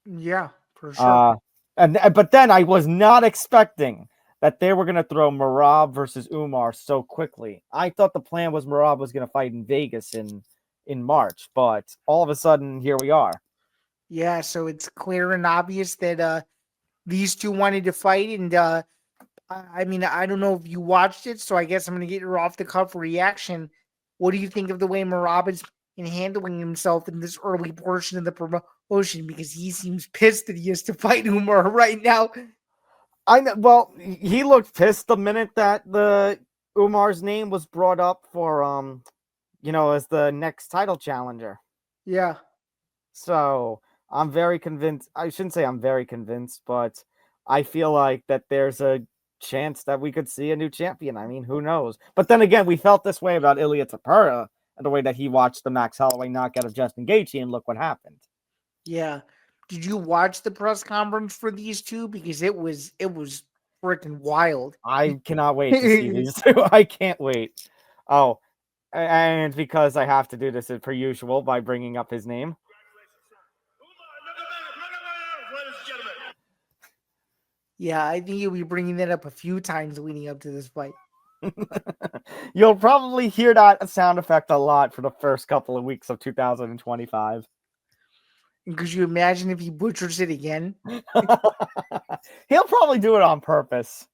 Yeah, for sure. But then I was not expecting that they were going to throw Merab versus Umar so quickly. I thought the plan was Merab was going to fight in Vegas in March, but all of a sudden, here we are. Yeah, so it's clear and obvious that these two wanted to fight, and I mean, I don't know if you watched it, so I guess I'm going to get your off-the-cuff reaction. What do you think of the way Merab is handling himself in this early portion of the promotion? Because he seems pissed that he has to fight Umar right now. I know. Well, he looked pissed the minute that the Umar's name was brought up for as the next title challenger. Yeah. So I'm very convinced. I shouldn't say I'm very convinced, but I feel like that there's a chance that we could see a new champion. I mean, who knows? But then again, we felt this way about Ilya Tapura and the way that he watched the Max Holloway knockout of Justin Gaethje, and look what happened. Yeah. Did you watch the press conference for these two? Because it was freaking wild. I cannot wait to see these two. I can't wait. Oh, and because I have to do this per usual by bringing up his name. Yeah, I think you'll be bringing that up a few times leading up to this fight. You'll probably hear that sound effect a lot for the first couple of weeks of 2025. And could you imagine if he butchers it again? He'll probably do it on purpose.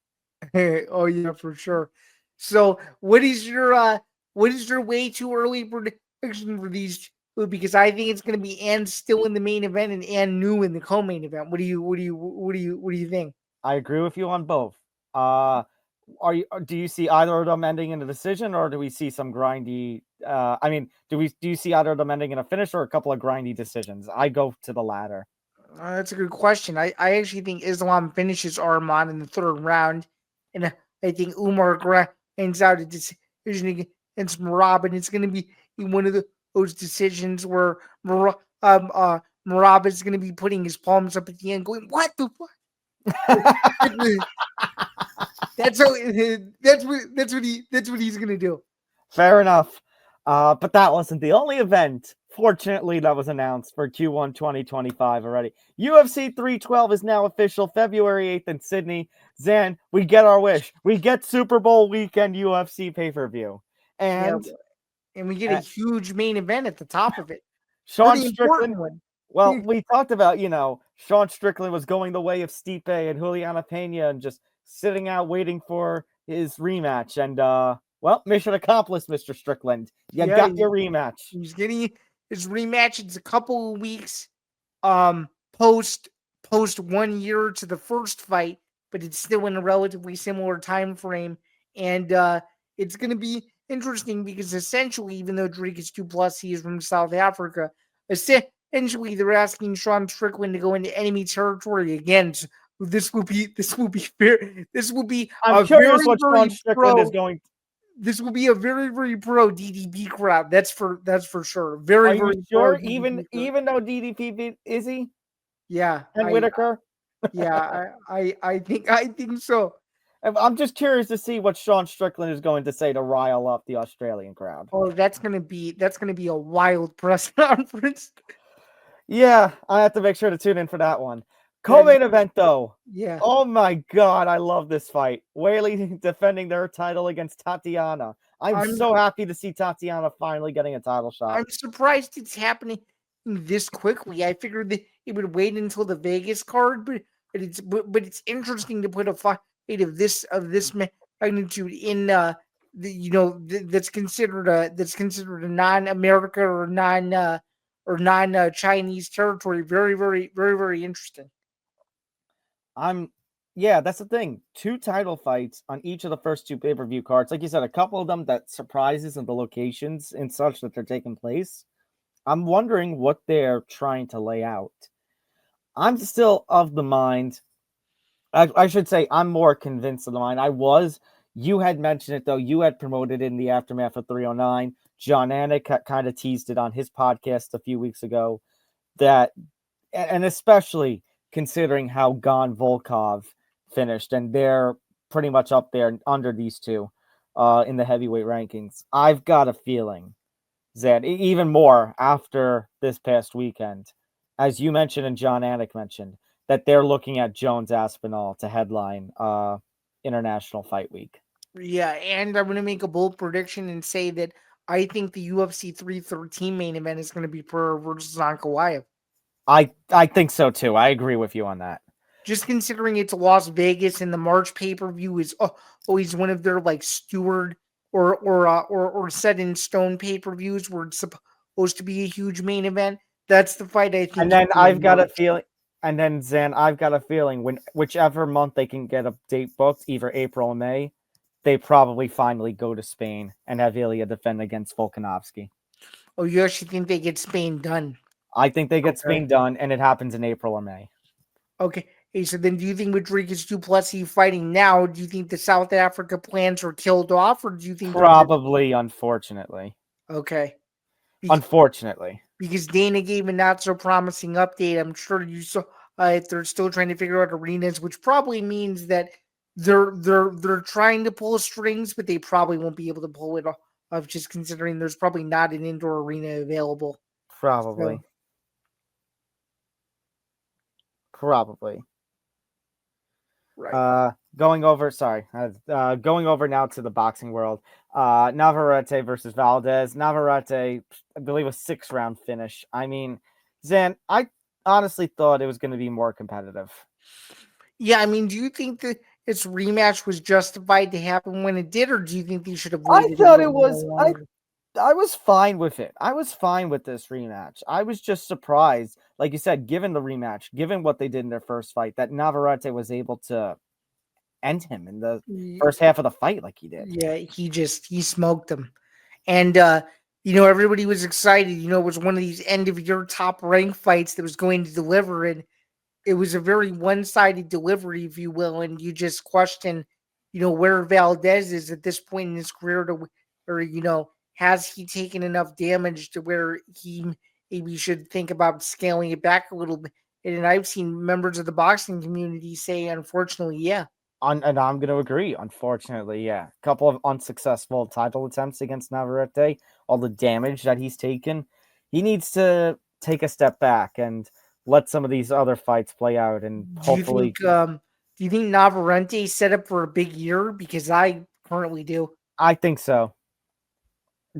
Oh yeah, for sure. So, what is your way too early prediction for these two? Because I think it's going to be Ann still in the main event and Ann new in the co-main event. What do you think? I agree with you on both. Do you see either of them ending in a decision, or do we see some grindy? Do you see either of them ending in a finish or a couple of grindy decisions? I go to the latter. That's a good question. I actually think Islam finishes Arman in the third round, and I think Umar grinds out a decision against Merab, and it's going to be one of those decisions where Merab is going to be putting his palms up at the end, going, "What the fuck?" That's what he's gonna do. Fair enough. But that wasn't the only event, fortunately, that was announced for Q1 2025 already. UFC 312 is now official, February 8th in Sydney. Zain, we get our wish. We get Super Bowl weekend UFC pay-per-view. And we get a huge main event at the top of it. Sean Strickland. Well, we talked about, Sean Strickland was going the way of Stipe and Juliana Pena and just sitting out waiting for his rematch. And, mission accomplished, Mr. Strickland. You got your rematch. He's getting his rematch. It's a couple of weeks post 1 year to the first fight, but it's still in a relatively similar time frame. And it's going to be interesting because essentially, even though Dricus du Plessis is from South Africa, essentially they're asking Sean Strickland to go into enemy territory against This will be fair. This will be I'm a curious very, what Sean very Strickland is pro. going. This will be a very, very pro DDP crowd. That's for sure. Are Very, you very pro sure? DDP crowd. Even though DDP beat Izzy Yeah, and Whitaker, I think so. I'm just curious to see what Sean Strickland is going to say to rile up the Australian crowd. Oh, that's gonna be a wild press conference. Yeah, I have to make sure to tune in for that one. Yeah, Co-main event though. Yeah. Oh my god, I love this fight. Weili defending their title against Tatiana. I'm so happy to see Tatiana finally getting a title shot. I'm surprised it's happening this quickly. I figured that it would wait until the Vegas card, but it's interesting to put a fight of this magnitude in that's considered a non-America or non Chinese territory. Very, very, very, very interesting. Yeah, that's the thing. 2 title fights on each of the first 2 pay-per-view cards. Like you said, a couple of them that surprises and the locations and such that they're taking place. I'm wondering what they're trying to lay out. I'm still of the mind. I should say I'm more convinced of the mind. You had mentioned it though. You had promoted it in the aftermath of 309. John Anik kind of teased it on his podcast a few weeks ago. And especially considering how Gon Volkov finished, and they're pretty much up there under these two in the heavyweight rankings. I've got a feeling that even more after this past weekend, as you mentioned and John Anik mentioned, that they're looking at Jones Aspinall to headline International Fight Week. Yeah, and I'm going to make a bold prediction and say that I think the UFC 313 main event is going to be Pereira versus Ankalaev. I think so too. I agree with you on that. Just considering it's Las Vegas and the March pay-per-view is always one of their like steward or set in stone pay-per-views where it's supposed to be a huge main event. That's the fight I think. And then I've got a feeling. And then Zain, I've got a feeling whichever month they can get a date booked, either April or May, they probably finally go to Spain and have Ilya defend against Volkanovski. Oh, you actually think they get Spain done? I think they get Spain done, and it happens in April or May. Okay. Hey, so then do you think with Dricus du Plessis fighting now, do you think the South Africa plans are killed off, or do you think probably, unfortunately? Okay. Unfortunately. Because Dana gave a not so promising update. I'm sure you saw they're still trying to figure out arenas, which probably means that they're trying to pull strings, but they probably won't be able to pull it off, just considering there's probably not an indoor arena available. Probably. Right. Going over now to the boxing world. Navarette versus Valdez. Navarette, I believe, a 6-round finish. I mean, Zain, I honestly thought it was going to be more competitive. Yeah, I mean, do you think that its rematch was justified to happen when it did, or do you think they should have waited? I thought it was. I was fine with it. I was fine with this rematch. I was just surprised, like you said, given the rematch, given what they did in their first fight, that Navarette was able to end him in the first half of the fight like he did. Yeah, he smoked him. And everybody was excited. It was one of these end of year top rank fights that was going to deliver, and it was a very one-sided delivery, if you will, and you just question, where Valdez is at this point in his career has he taken enough damage to where he maybe should think about scaling it back a little bit? And I've seen members of the boxing community say, unfortunately, yeah. And I'm going to agree. Unfortunately, yeah. A couple of unsuccessful title attempts against Navarrete. All the damage that he's taken. He needs to take a step back and let some of these other fights play out. And hopefully... Do you think Navarrete set up for a big year? Because I currently do. I think so.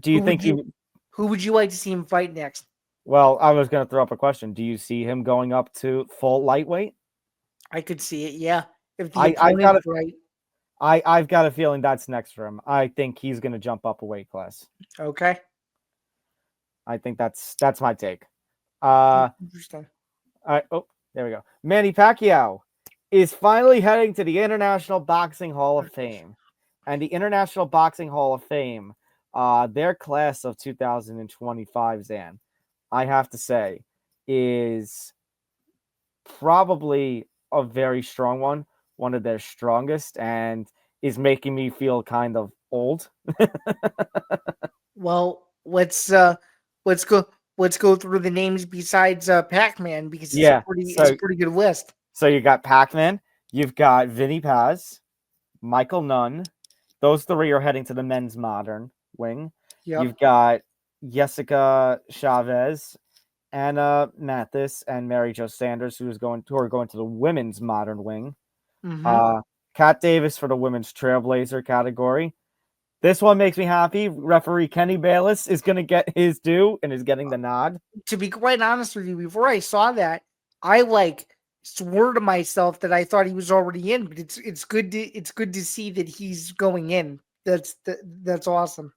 Do you think who would you like to see him fight next? Well, I was going to throw up a question. Do you see him going up to full lightweight? I could see it, yeah. If the opponent's right. I've got a feeling that's next for him. I think he's going to jump up a weight class. Okay. I think that's my take. Interesting. All right. Oh, there we go. Manny Pacquiao is finally heading to the International Boxing Hall of Fame. And the International Boxing Hall of Fame, their class of 2025, Zain, I have to say, is probably a very strong one of their strongest, and is making me feel kind of old. Well, let's go through the names besides Pac-Man, because Yeah, it's a pretty good list. So you got Pac-Man, you've got Vinny Paz, Michael Nunn. Those three are heading to the men's modern wing. Yep. You've got Jessica Chavez, Anna Mathis, and Mary Jo Sanders, who are going to the women's modern wing. Mhm. Kat Davis for the women's trailblazer category. This one makes me happy. Referee Kenny Bayless is going to get his due and is getting the nod. To be quite honest with you, before I saw that, I swore to myself that I thought he was already in, but it's good to see that he's going in. That's awesome.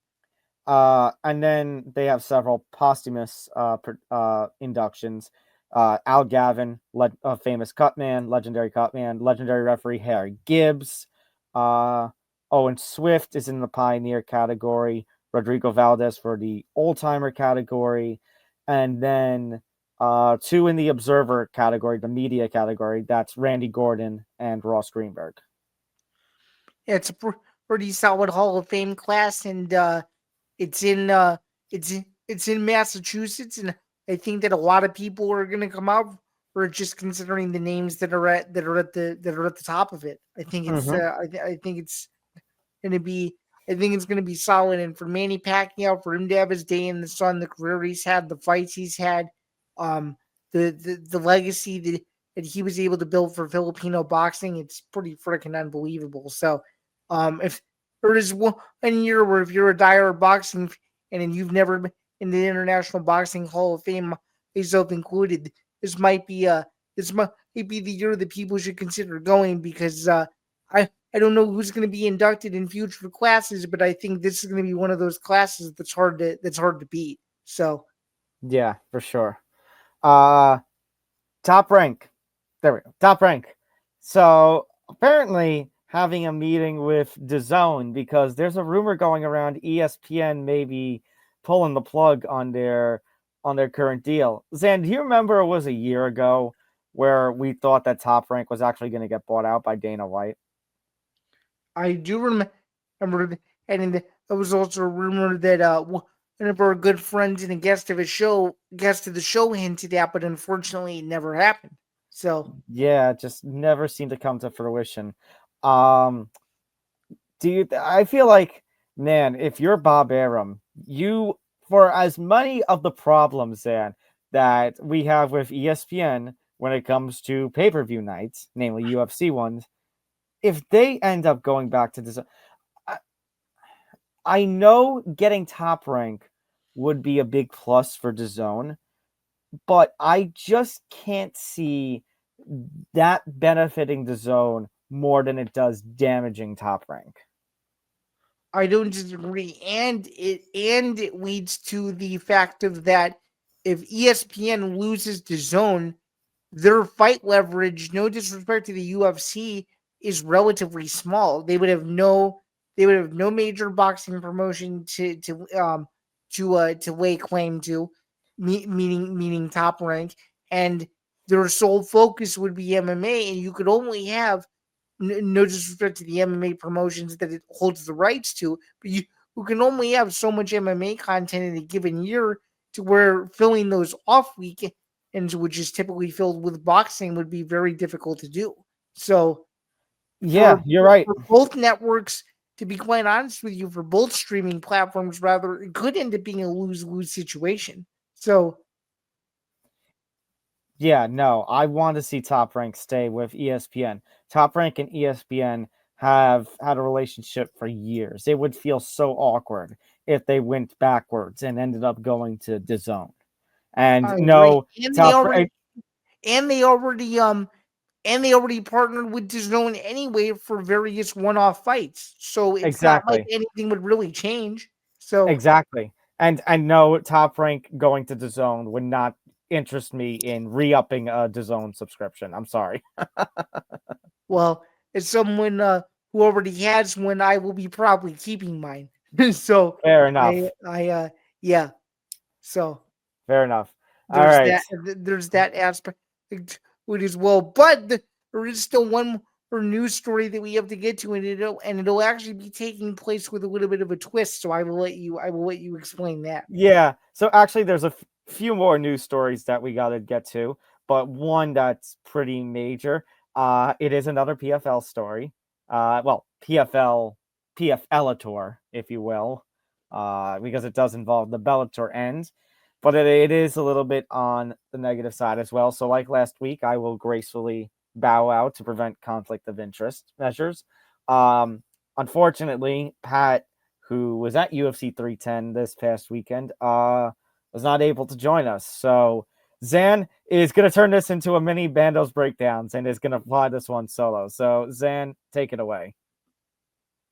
And then they have several posthumous inductions. Al Gavin, famous cutman, legendary referee Harry Gibbs. Owen Swift is in the pioneer category. Rodrigo Valdez for the old-timer category. And then 2 in the observer category, the media category. That's Randy Gordon and Ross Greenberg. Yeah, it's a pretty solid Hall of Fame class, and it's in Massachusetts, and I think that a lot of people are going to come out for just considering the names that are at the top of it. I think it's I think it's going to be solid. And for Manny Pacquiao, for him to have his day in the sun, the career he's had, the fights he's had, the legacy that he was able to build for Filipino boxing, it's pretty freaking unbelievable. So, if there is one year where if you're a diehard boxing fan and you've never been in the International Boxing Hall of Fame, myself included, this might be the year that people should consider going, because I don't know who's going to be inducted in future classes, but I think this is going to be one of those classes that's hard to beat. So, yeah, for sure. Top rank. There we go. Top rank. So apparently having a meeting with DAZN, because there's a rumor going around ESPN maybe pulling the plug on their current deal. Zain, do you remember it was a year ago where we thought that Top Rank was actually going to get bought out by Dana White? I do remember, and there was also a rumor that one of our good friends and a guest of the show hinted at, but unfortunately it never happened. So yeah, it just never seemed to come to fruition. I feel like, man, if you're Bob Arum, for as many of the problems that we have with ESPN when it comes to pay-per-view nights, namely UFC ones, if they end up going back to this, I know getting Top Rank would be a big plus for DAZN, but I just can't see that benefiting DAZN more than it does damaging Top Rank. I don't disagree, and it leads to the fact of that if ESPN loses DAZN, their fight leverage, no disrespect to the UFC, is relatively small. They would have no major boxing promotion to lay claim to, meaning Top Rank, and their sole focus would be MMA, and you could only have, no disrespect to the MMA promotions that it holds the rights to, but you can only have so much MMA content in a given year, to where filling those off weekends, which is typically filled with boxing, would be very difficult to do. So, yeah, you're right. For both networks, to be quite honest with you, for both streaming platforms, rather, it could end up being a lose-lose situation. So, yeah, no, I want to see Top Rank stay with ESPN. Top Rank and ESPN have had a relationship for years. It would feel so awkward if they went backwards and ended up going to DAZN. And no, they already partnered with DAZN anyway for various one-off fights. So it's not like anything would really change. So exactly. And no, Top Rank going to DAZN would not interest me in re-upping a DAZN subscription. I'm sorry. Well, as someone who already has one, I will be probably keeping mine. So fair enough. Yeah. So fair enough. All right. There's that aspect as well, but the there is still one more news story that we have to get to, and it'll actually be taking place with a little bit of a twist. So I will let you explain that. Yeah. So actually, there's a few more news stories that we got to get to, but one that's pretty major. It is another PFL story. Well, PFLator, if you will, because it does involve the Bellator end, but it is a little bit on the negative side as well. So, like last week, I will gracefully bow out to prevent conflict of interest measures. Unfortunately, Pat, who was at UFC 310 this past weekend, was not able to join us. So Zain is going to turn this into a mini Bando's breakdowns and is going to fly this one solo. So Zain, take it away.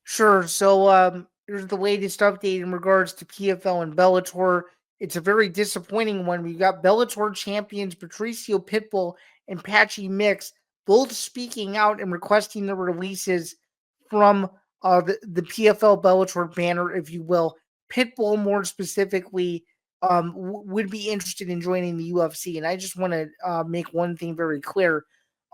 Sure. So here's the latest update in regards to PFL and Bellator. It's a very disappointing one. We've got Bellator champions Patricio Pitbull and Patchy Mix both speaking out and requesting the releases from the PFL Bellator banner, if you will. Pitbull, more specifically, would be interested in joining the UFC. And I just want to make one thing very clear.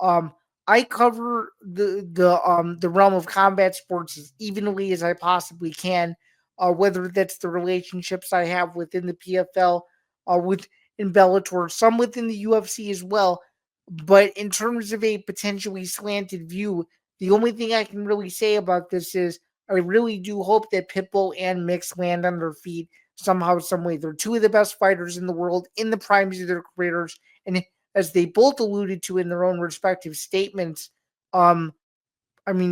I cover the realm of combat sports as evenly as I possibly can, whether that's the relationships I have within the PFL, within Bellator, some within the UFC as well. But in terms of a potentially slanted view, the only thing I can really say about this is I really do hope that Pitbull and Mix land on their feet somehow, some way. They're two of the best fighters in the world in the primes of their careers, and as they both alluded to in their own respective statements,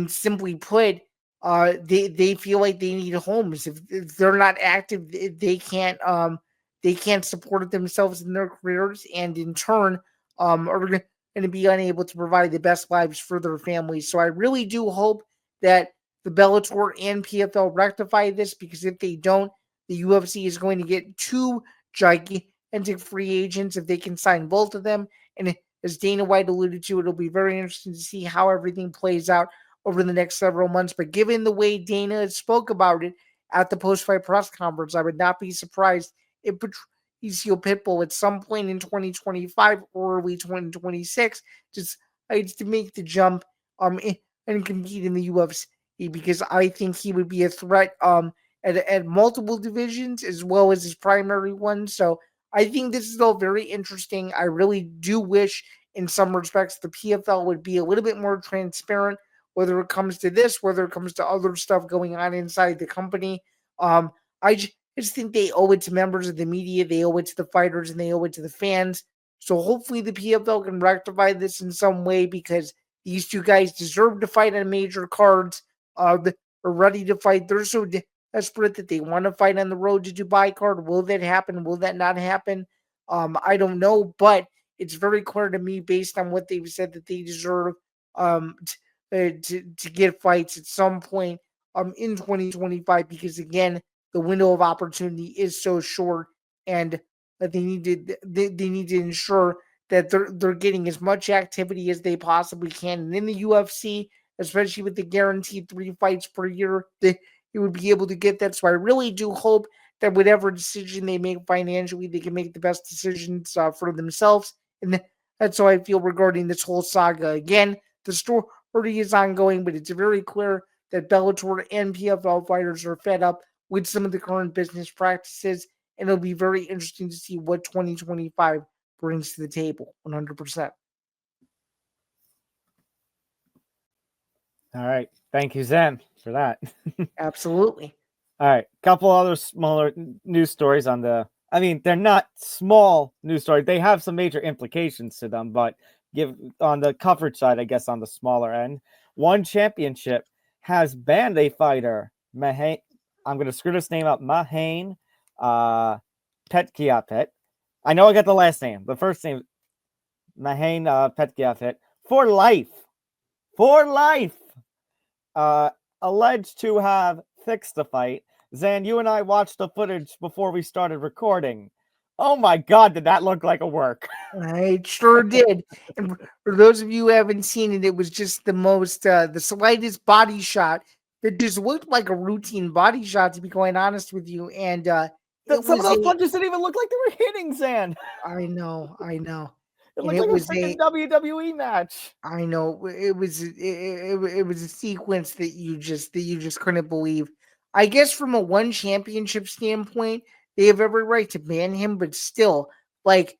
simply put, they feel like they need homes. If they're not active, they can't support themselves in their careers, and in turn, are going to be unable to provide the best lives for their families. So I really do hope that the Bellator and PFL rectify this, because if they don't, the UFC is going to get two gigantic free agents if they can sign both of them. And as Dana White alluded to, it'll be very interesting to see how everything plays out over the next several months. But given the way Dana spoke about it at the post-fight press conference, I would not be surprised if Patricio Pitbull at some point in 2025 or early 2026 just to make the jump and compete in the UFC, because I think he would be a threat at multiple divisions as well as his primary one. So I think this is all very interesting. I really do wish in some respects the PFL would be a little bit more transparent, whether it comes to this, whether it comes to other stuff going on inside the company. I just think they owe it to members of the media, they owe it to the fighters, and they owe it to the fans. So hopefully the PFL can rectify this in some way, because these two guys deserve to fight on major cards. They're ready to fight. They're so desperate that they want to fight on the road to Dubai card. Will that happen? Will that not happen? I don't know, but it's very clear to me based on what they've said that they deserve to get fights at some point in 2025, because again, the window of opportunity is so short, and they need to ensure that they're getting as much activity as they possibly can. And in the UFC, especially with the guaranteed 3 fights per year, they would be able to get that. So I really do hope that whatever decision they make financially, they can make the best decisions for themselves. And that's how I feel regarding this whole saga. Again, the story is ongoing, but it's very clear that Bellator and PFL fighters are fed up with some of the current business practices, and it'll be very interesting to see what 2025 brings to the table. 100%. All right. Thank you, Zain, for that. Absolutely. All right. Couple other smaller news stories on they're not small news stories. They have some major implications to them, but on the coverage side, I guess on the smaller end, One Championship has banned a fighter, I'm going to screw this name up, Mahane Petkiapet. I know I got the last name. The first name, Mahane Petkiapet, for life. For life. Alleged to have fixed the fight. Zain, you and I watched the footage before we started recording. Oh my God, did that look like a work? I sure did. And for those of you who haven't seen it, it was just the slightest body shot that just looked like a routine body shot, to be quite honest with you. And some of those punches didn't even look like they were hitting Zain. I know. It And looked it like a was freaking WWE match. I know it was a sequence that you just couldn't believe. I guess from a one championship standpoint, they have every right to ban him, but still, like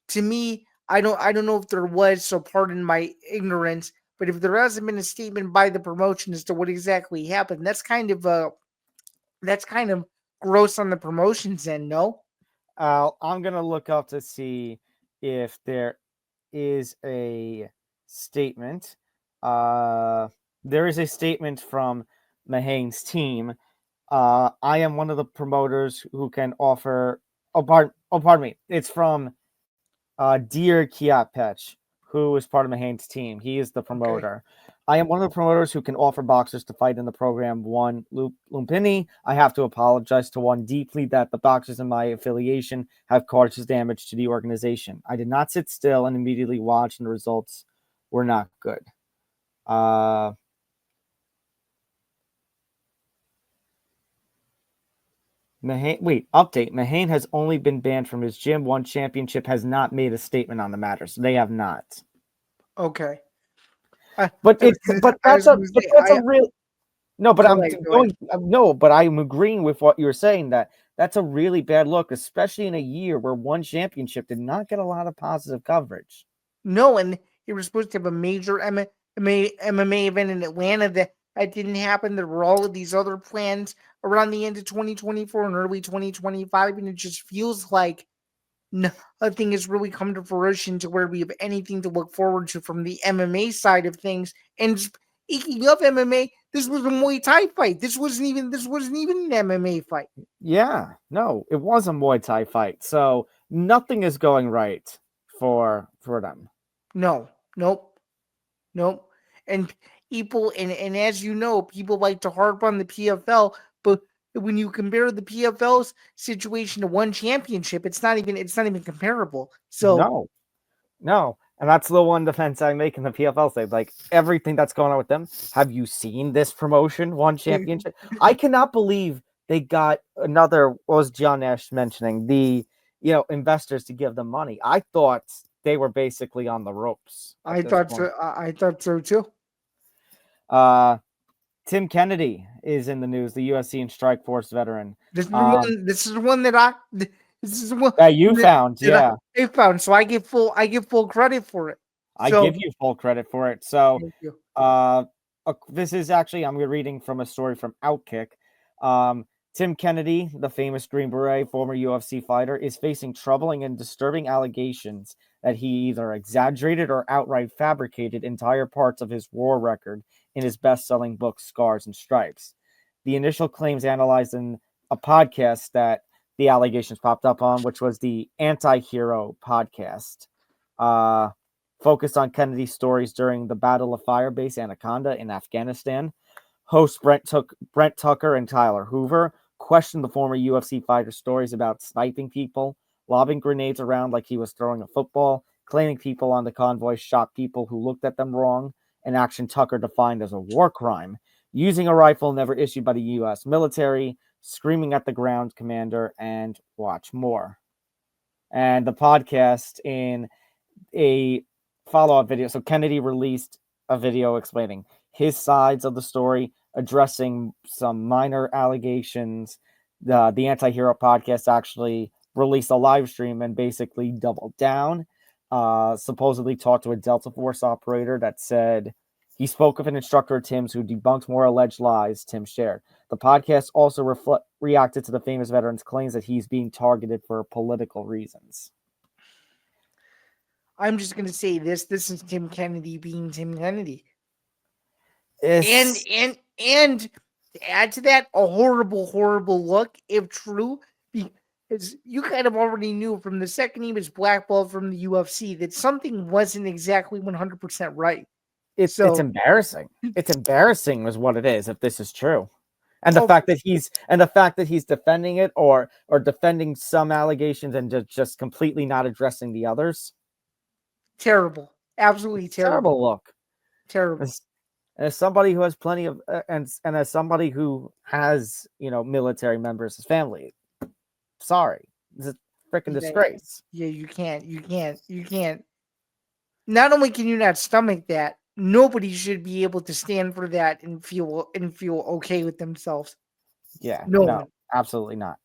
to me, I don't know if there was, so pardon my ignorance, but if there hasn't been a statement by the promotion as to what exactly happened, that's kind of gross on the promotion's end, no? I'm gonna look up to see if there is a statement. There is a statement from Mahane's team. I am one of the promoters who can offer. Pardon me. It's from Dear Kiapech, who is part of Mahane's team. He is the promoter. I am one of the promoters who can offer boxers to fight in the program. One Lumpini, I have to apologize to one deeply that the boxers in my affiliation have caused damage to the organization. I did not sit still and immediately watch, and the results were not good. Update. Mahane has only been banned from his gym. One championship has not made a statement on the matter, so they have not. Okay. But that's a real no. But Go ahead. no. But I'm agreeing with what you're saying. That's a really bad look, especially in a year where one championship did not get a lot of positive coverage. No, and he was supposed to have a major MMA event in Atlanta that didn't happen. There were all of these other plans around the end of 2024 and early 2025, and it just feels like nothing has really come to fruition to where we have anything to look forward to from the MMA side of things. And speaking of MMA, this was a Muay Thai fight. This wasn't even an MMA fight. Yeah, no, it was a Muay Thai fight. So nothing is going right for them. No, nope. And people, and as you know, people like to harp on the PFL, but when you compare the PFL's situation to one championship, it's not even comparable. So no. And that's the one defense I make in the PFL say, like everything that's going on with them. Have you seen this promotion, one championship? I cannot believe they got another, what was John Nash mentioning? The investors to give them money. I thought they were basically on the ropes. I thought so too. Tim Kennedy is in the news, the UFC and Strikeforce veteran. This is the one that you found, yeah. I found, so I give full credit for it. I give you full credit for it. So, this is actually, I'm reading from a story from Outkick. Tim Kennedy, the famous Green Beret, former UFC fighter, is facing troubling and disturbing allegations that he either exaggerated or outright fabricated entire parts of his war record in his best-selling book, Scars and Stripes. The initial claims analyzed in a podcast that the allegations popped up on, which was the Anti-Hero podcast, focused on Kennedy's stories during the Battle of Firebase Anaconda in Afghanistan. Hosts Brent Tucker and Tyler Hoover questioned the former UFC fighter's stories about sniping people, lobbing grenades around like he was throwing a football, claiming people on the convoy shot people who looked at them wrong, an action Tucker defined as a war crime, using a rifle never issued by the U.S. military, screaming at the ground commander, and watch more. And the podcast in a follow-up video, so Kennedy released a video explaining his sides of the story, addressing some minor allegations. The Anti-Hero podcast actually released a live stream and basically doubled down. Supposedly talked to a Delta Force operator that said he spoke of an instructor of Tim's who debunked more alleged lies Tim shared. The podcast also reacted to the famous veteran's claims that he's being targeted for political reasons. I'm just going to say this. This is Tim Kennedy being Tim Kennedy. And to add to that, a horrible look, if true, because you kind of already knew from the second he was blackballed from the UFC that something wasn't exactly 100% right. It's embarrassing. It's embarrassing is what it is if this is true. And the fact that he's defending it or defending some allegations and just completely not addressing the others. Terrible. Absolutely terrible. Look. Terrible. As somebody who has plenty of and as somebody who has, military members, his family, sorry. It's a freaking disgrace. Yeah, you can't not only can you not stomach that, nobody should be able to stand for that and feel okay with themselves. Yeah, No no, one. absolutely not.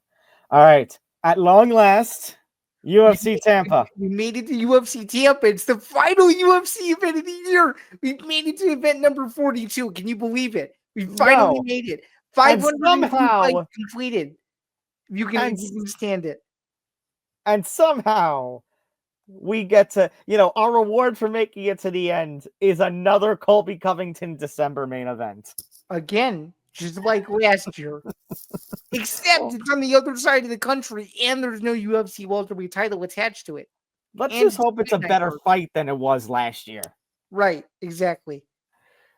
All right, at long last, UFC Tampa. We made it to UFC Tampa. It's the final UFC event of the year. We made it to event number 42. Can you believe it? We finally No, made it. and 502 fights somehow, completed. You can stand it. and somehow we get to, our reward for making it to the end is another Colby Covington December main event. Again, just like last year. Except it's on the other side of the country and there's no UFC welterweight title attached to it. Let's And just hope it's a midnight better card. fight than it was last year. Right, exactly.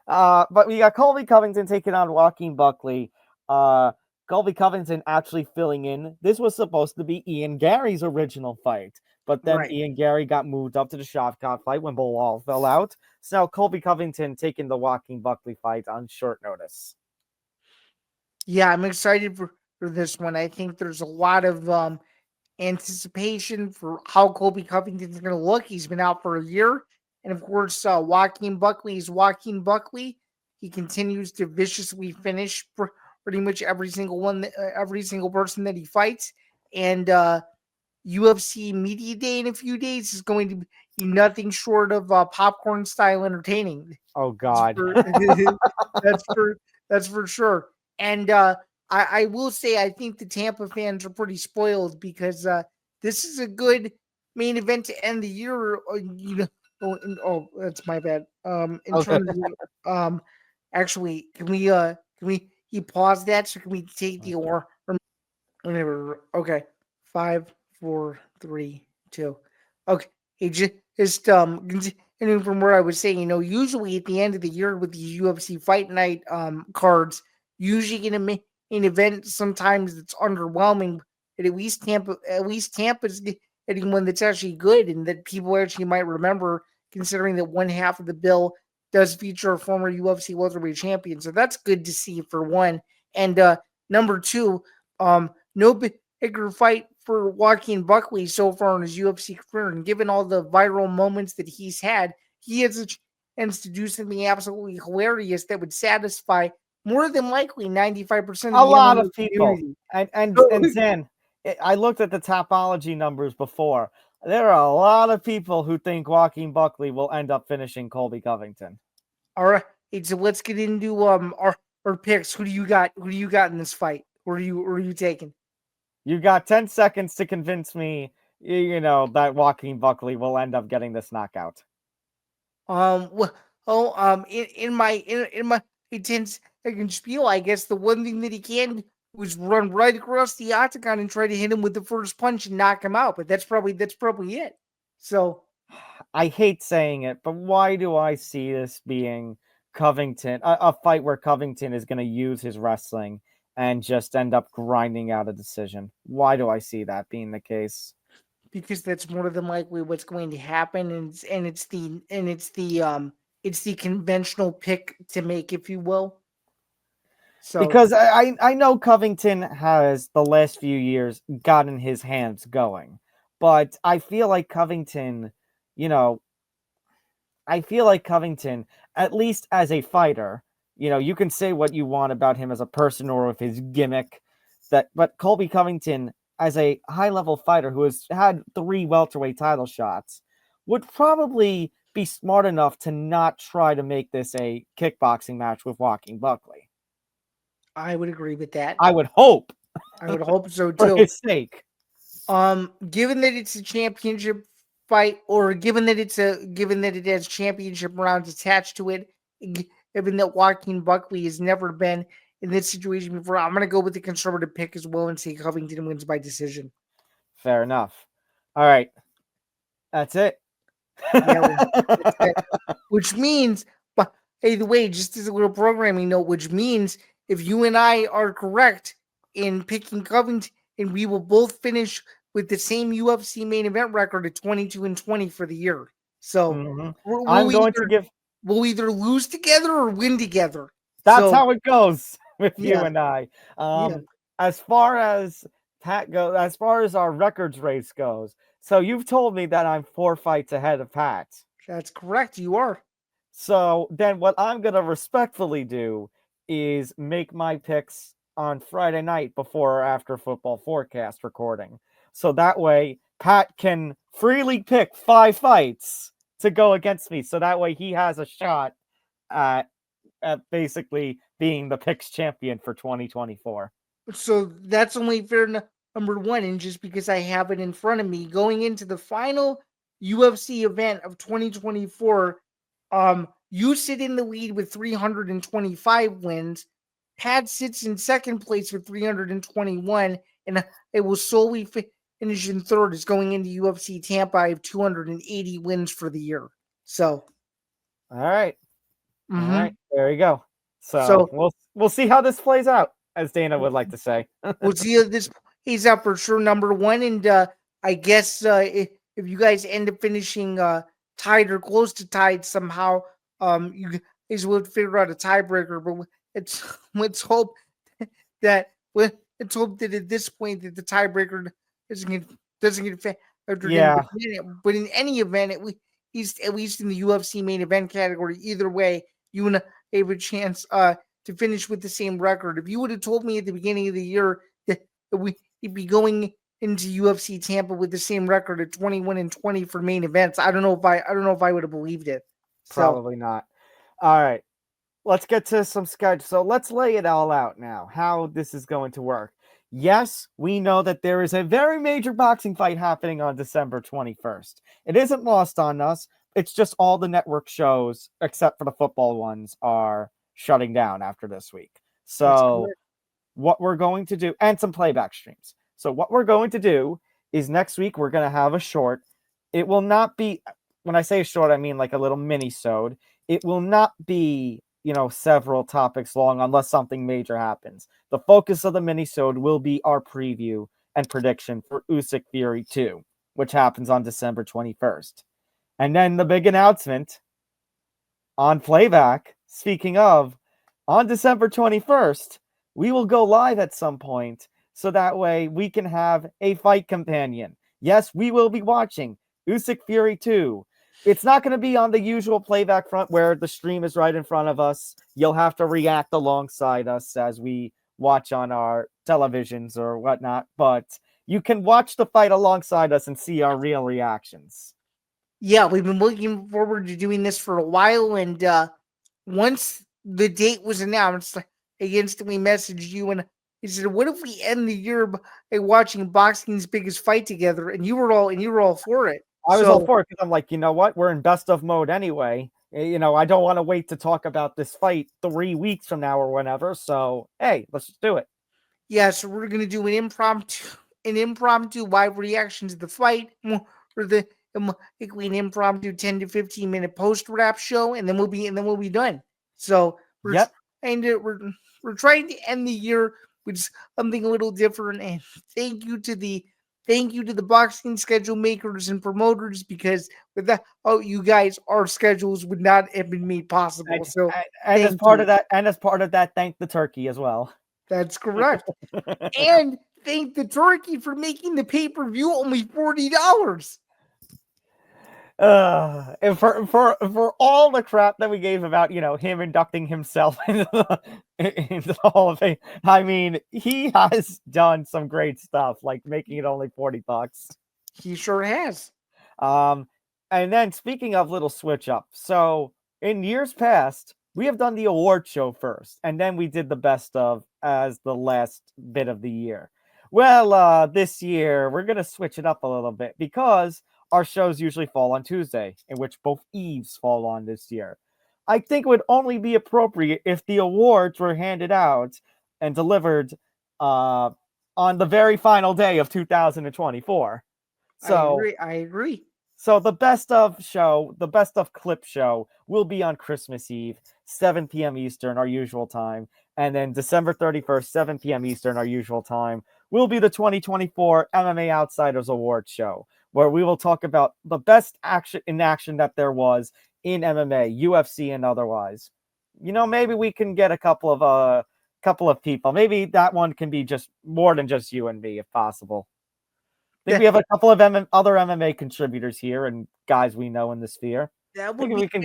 But we got Colby Covington taking on Joaquin Buckley. Colby Covington actually filling in. This was supposed to be Ian Gary's original fight, but then Right. Ian Gary got moved up to the Shavkat fight when Bilal fell out. So now Colby Covington taking the Joaquin Buckley fight on short notice. Yeah, I'm excited for this one. I think there's a lot of anticipation for how Colby Covington's going to look. He's been out for a year. And of course, Joaquin Buckley is Joaquin Buckley. He continues to viciously finish pretty much every single person that he fights. And UFC Media Day in a few days is going to be nothing short of popcorn style entertaining. Oh God, that's for sure. And I will say I think the Tampa fans are pretty spoiled because this is a good main event to end the year. That's my bad. In terms of actually, can we pause that? So can we take the or whatever? Okay, 5, 4, 3, 2. Okay, hey, just continuing from where I was saying, usually at the end of the year with the UFC Fight Night cards, usually in a main event, sometimes it's underwhelming. But at least Tampa's getting one that's actually good and that people actually might remember, considering that one half of the bill does feature a former UFC welterweight champion. So that's good to see for one. And number two, no bigger fight for Joaquin Buckley so far in his UFC career. And given all the viral moments that he's had, he has a chance to do something absolutely hilarious that would satisfy more than likely 95% of a lot of community. people. And Zain, I looked at the Topology numbers before. There are a lot of people who think Joaquin Buckley will end up finishing Colby Covington. All right, so let's get into our picks. Who do you got? Who do you got in this fight? Who are you taking? You got 10 seconds to convince me, that Joaquin Buckley will end up getting this knockout. In my 10-second spiel, I guess the one thing that he can do is run right across the octagon and try to hit him with the first punch and knock him out. But that's probably it. So I hate saying it, but why do I see this being Covington, a fight where Covington is going to use his wrestling and just end up grinding out a decision? Why do I see that being the case? Because that's more than likely what's going to happen, and it's the conventional pick to make, if you will. So because I know Covington has the last few years gotten his hands going, but I feel like Covington, at least as a fighter, you can say what you want about him as a person or with his gimmick, but Colby Covington, as a high-level fighter who has had 3 welterweight title shots, would probably be smart enough to not try to make this a kickboxing match with Joaquin Buckley. I would agree with that. I would hope. I would hope so too. For his sake. Given that it's a championship fight, or given that it has championship rounds attached to it, given that Joaquin Buckley has never been in this situation before, I'm going to go with the conservative pick as well and say Covington wins by decision. Fair enough. All right. That's it. That's it. Which means, by the way, just as a little programming note, which means if you and I are correct in picking Covington, and we will both finish with the same UFC main event record at 22-20 for the year. So we'll either lose together or win together. That's how it goes with you and I. Yeah. As far as Pat goes, as far as our records race goes, so you've told me that I'm 4 fights ahead of Pat. That's correct. You are. So then what I'm going to respectfully do is make my picks on Friday night before or after football forecast recording. So that way Pat can freely pick 5 fights to go against me. So that way he has a shot at basically being the picks champion for 2024. So that's only fair number one. And just because I have it in front of me, going into the final UFC event of 2024, you sit in the lead with 325 wins. Pat sits in second place with 321, and it will solely finish in third. Is going into UFC Tampa. I have 280 wins for the year. So, all right. mm-hmm. All right, there you go. So we'll see how this plays out, as Dana would like to say. We'll see if this plays out for sure. Number one, and I guess if you guys end up finishing tied or close to tied somehow, you guys will figure out a tiebreaker. But let's hope that at this point that the tiebreaker doesn't get factored in. But in any event, at least in the UFC main event category, either way, you and I have a chance to finish with the same record. If you would have told me at the beginning of the year that we'd be going into UFC Tampa with the same record at 21-20 for main events, I don't know if I would have believed it. Probably not. All right. Let's get to some schedule. So let's lay it all out now, how this is going to work. Yes, we know that there is a very major boxing fight happening on December 21st. It isn't lost on us. It's just all the network shows, except for the football ones, are shutting down after this week. So what we're going to do, and some playback streams. So what we're going to do is next week we're going to have a short. It will not be, when I say short, I mean like a little mini-sode. It will not be, several topics long unless something major happens. The focus of the mini-sode will be our preview and prediction for Usyk Fury 2, which happens on December 21st. And then the big announcement on Playback, speaking of, on December 21st, we will go live at some point so that way we can have a fight companion. Yes, we will be watching Usyk Fury 2. It's not going to be on the usual Playback front where the stream is right in front of us. You'll have to react alongside us as we watch on our televisions or whatnot, but you can watch the fight alongside us and see our real reactions. Yeah, we've been looking forward to doing this for a while, and once the date was announced, I instantly messaged you and I said, "What if we end the year by watching boxing's biggest fight together?" And you were all for it. I was all for it because I'm like, you know what? We're in best of mode anyway. I don't want to wait to talk about this fight 3 weeks from now or whenever. So hey, let's just do it. Yeah, so we're gonna do an impromptu live reaction to the fight, or an impromptu 10 to 15 minute post wrap show, and then we'll be done. So we're trying to end the year with something a little different. And thank you to the boxing schedule makers and promoters, because without you guys, our schedules would not have been made possible. And as part of that, thank the turkey as well. That's correct. And thank the turkey for making the pay-per-view only $40. And for all the crap that we gave about him inducting himself into the Hall of Fame, I mean, he has done some great stuff, like making it only $40. He sure has. And then speaking of little switch up, so in years past, we have done the award show first, and then we did the best of as the last bit of the year. Well, this year we're gonna switch it up a little bit because our shows usually fall on Tuesday, in which both eves fall on this year. I think it would only be appropriate if the awards were handed out and delivered on the very final day of 2024. So I agree. So the best of clip show will be on Christmas Eve, 7 p.m. Eastern, our usual time. And then December 31st, 7 p.m. Eastern, our usual time, will be the 2024 MMA Outsiders Award show, where we will talk about the best action that there was in MMA, UFC, and otherwise. Maybe we can get a couple of people. Maybe that one can be just more than just you and me, if possible. I think we have a couple of other MMA contributors here and guys we know in the sphere. That would Thinking be we can.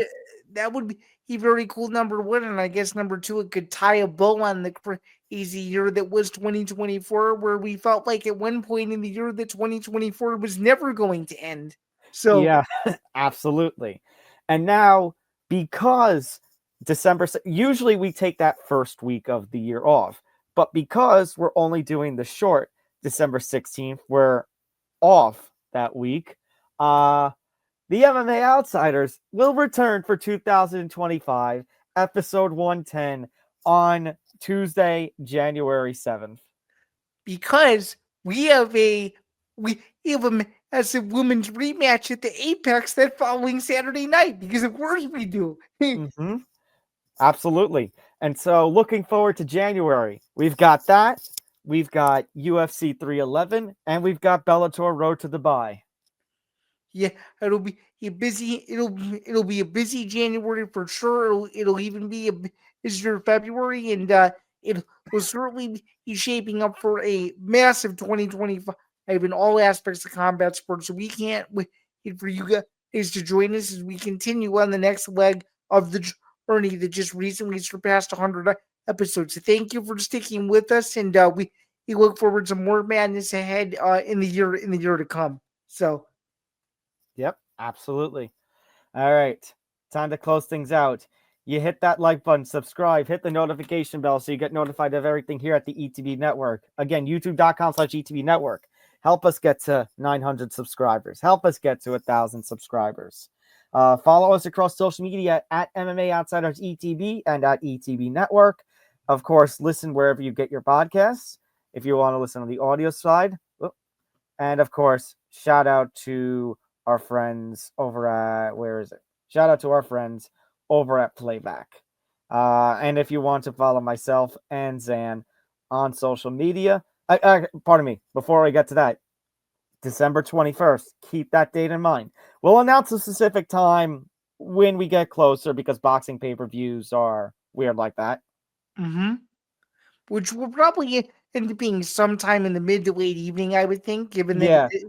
that would be very cool. Number one, and I guess number two, it could tie a bow on the crazy year that was 2024, where we felt like at one point in the year that 2024 was never going to end. So Yeah, absolutely. And now, because usually we take that first week of the year off, but because we're only doing the short December 16th, we're off that week. The MMA Outsiders will return for 2025, episode 110, on Tuesday, January 7th. because we have a massive women's rematch at the Apex that following Saturday night, because of course we do. Mm-hmm. Absolutely. And so looking forward to January. We've got that. We've got UFC 311, and we've got Bellator Road to Dubai. Yeah, it'll be a busy. It'll be a busy January for sure. It'll even be a busier February, and it will certainly be shaping up for a massive 2025 in all aspects of combat sports. So we can't wait for you guys to join us as we continue on the next leg of the journey that just recently surpassed 100 episodes. So thank you for sticking with us, and we look forward to more madness ahead in the year to come. So. Yep, absolutely. All right, time to close things out. You hit that like button, subscribe, hit the notification bell so you get notified of everything here at the ETB Network. Again, youtube.com/ETB Network. Help us get to 900 subscribers. Help us get to 1,000 subscribers. Follow us across social media at MMA Outsiders ETB and at ETB Network. Of course, listen wherever you get your podcasts if you want to listen on the audio side. And of course, shout out to our friends over at, shout out to our friends over at Playback. And if you want to follow myself and Zain on social media, pardon me, before I get to that, December 21st, keep that date in mind. We'll announce a specific time when we get closer because boxing pay-per-views are weird like that. Mm-hmm. Which will probably end up being sometime in the mid to late evening, I would think, given that it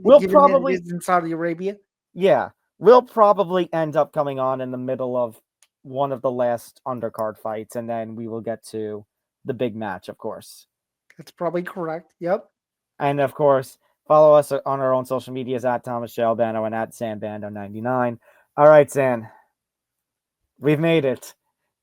is in Saudi Arabia. Yeah, we'll probably end up coming on in the middle of one of the last undercard fights, and then we will get to the big match, of course. That's probably correct. Yep. And of course, follow us on our own social medias at Thomas J. Albano and at SanBando99. All right, San. We've made it.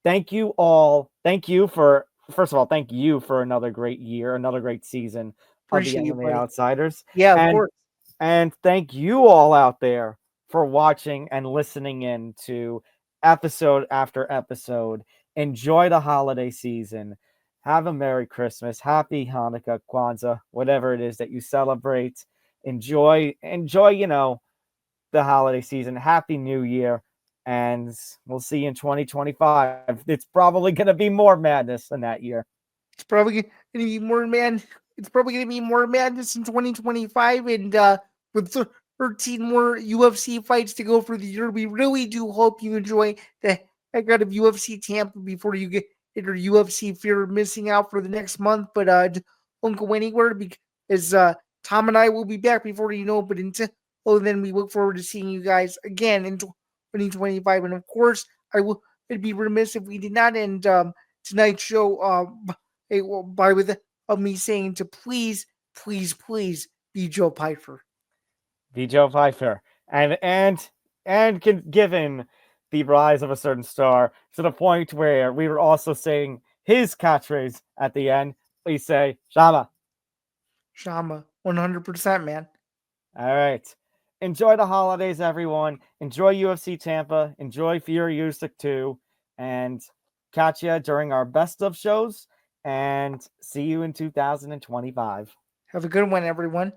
Thank you all. Thank you for another great year, another great season of the MMA Outsiders. Yeah, of course. And thank you all out there for watching and listening in to episode after episode. Enjoy the holiday season. Have a Merry Christmas, Happy Hanukkah, Kwanzaa, whatever it is that you celebrate. Enjoy, the holiday season. Happy New Year. And we'll see you in 2025. It's probably going to be more madness than that year. It's probably going to be more It's probably going to be more madness in 2025. And with 13 more UFC fights to go for the year, we really do hope you enjoy the heck out of UFC Tampa before you get your UFC fear of missing out for the next month. But don't go anywhere because Tom and I will be back before you know. But until then, we look forward to seeing you guys again in 2025. And of course, it'd be remiss if we did not end tonight's show by me saying to please be Joe Pyfer. Be Joe Pyfer. And given the rise of a certain star to the point where we were also saying his catchphrase at the end, please say Shama. Shama, 100%, man. All right. Enjoy the holidays, everyone. Enjoy UFC Tampa. Enjoy Fury Usyk 2. And catch you during our best of shows. And see you in 2025. Have a good one, everyone.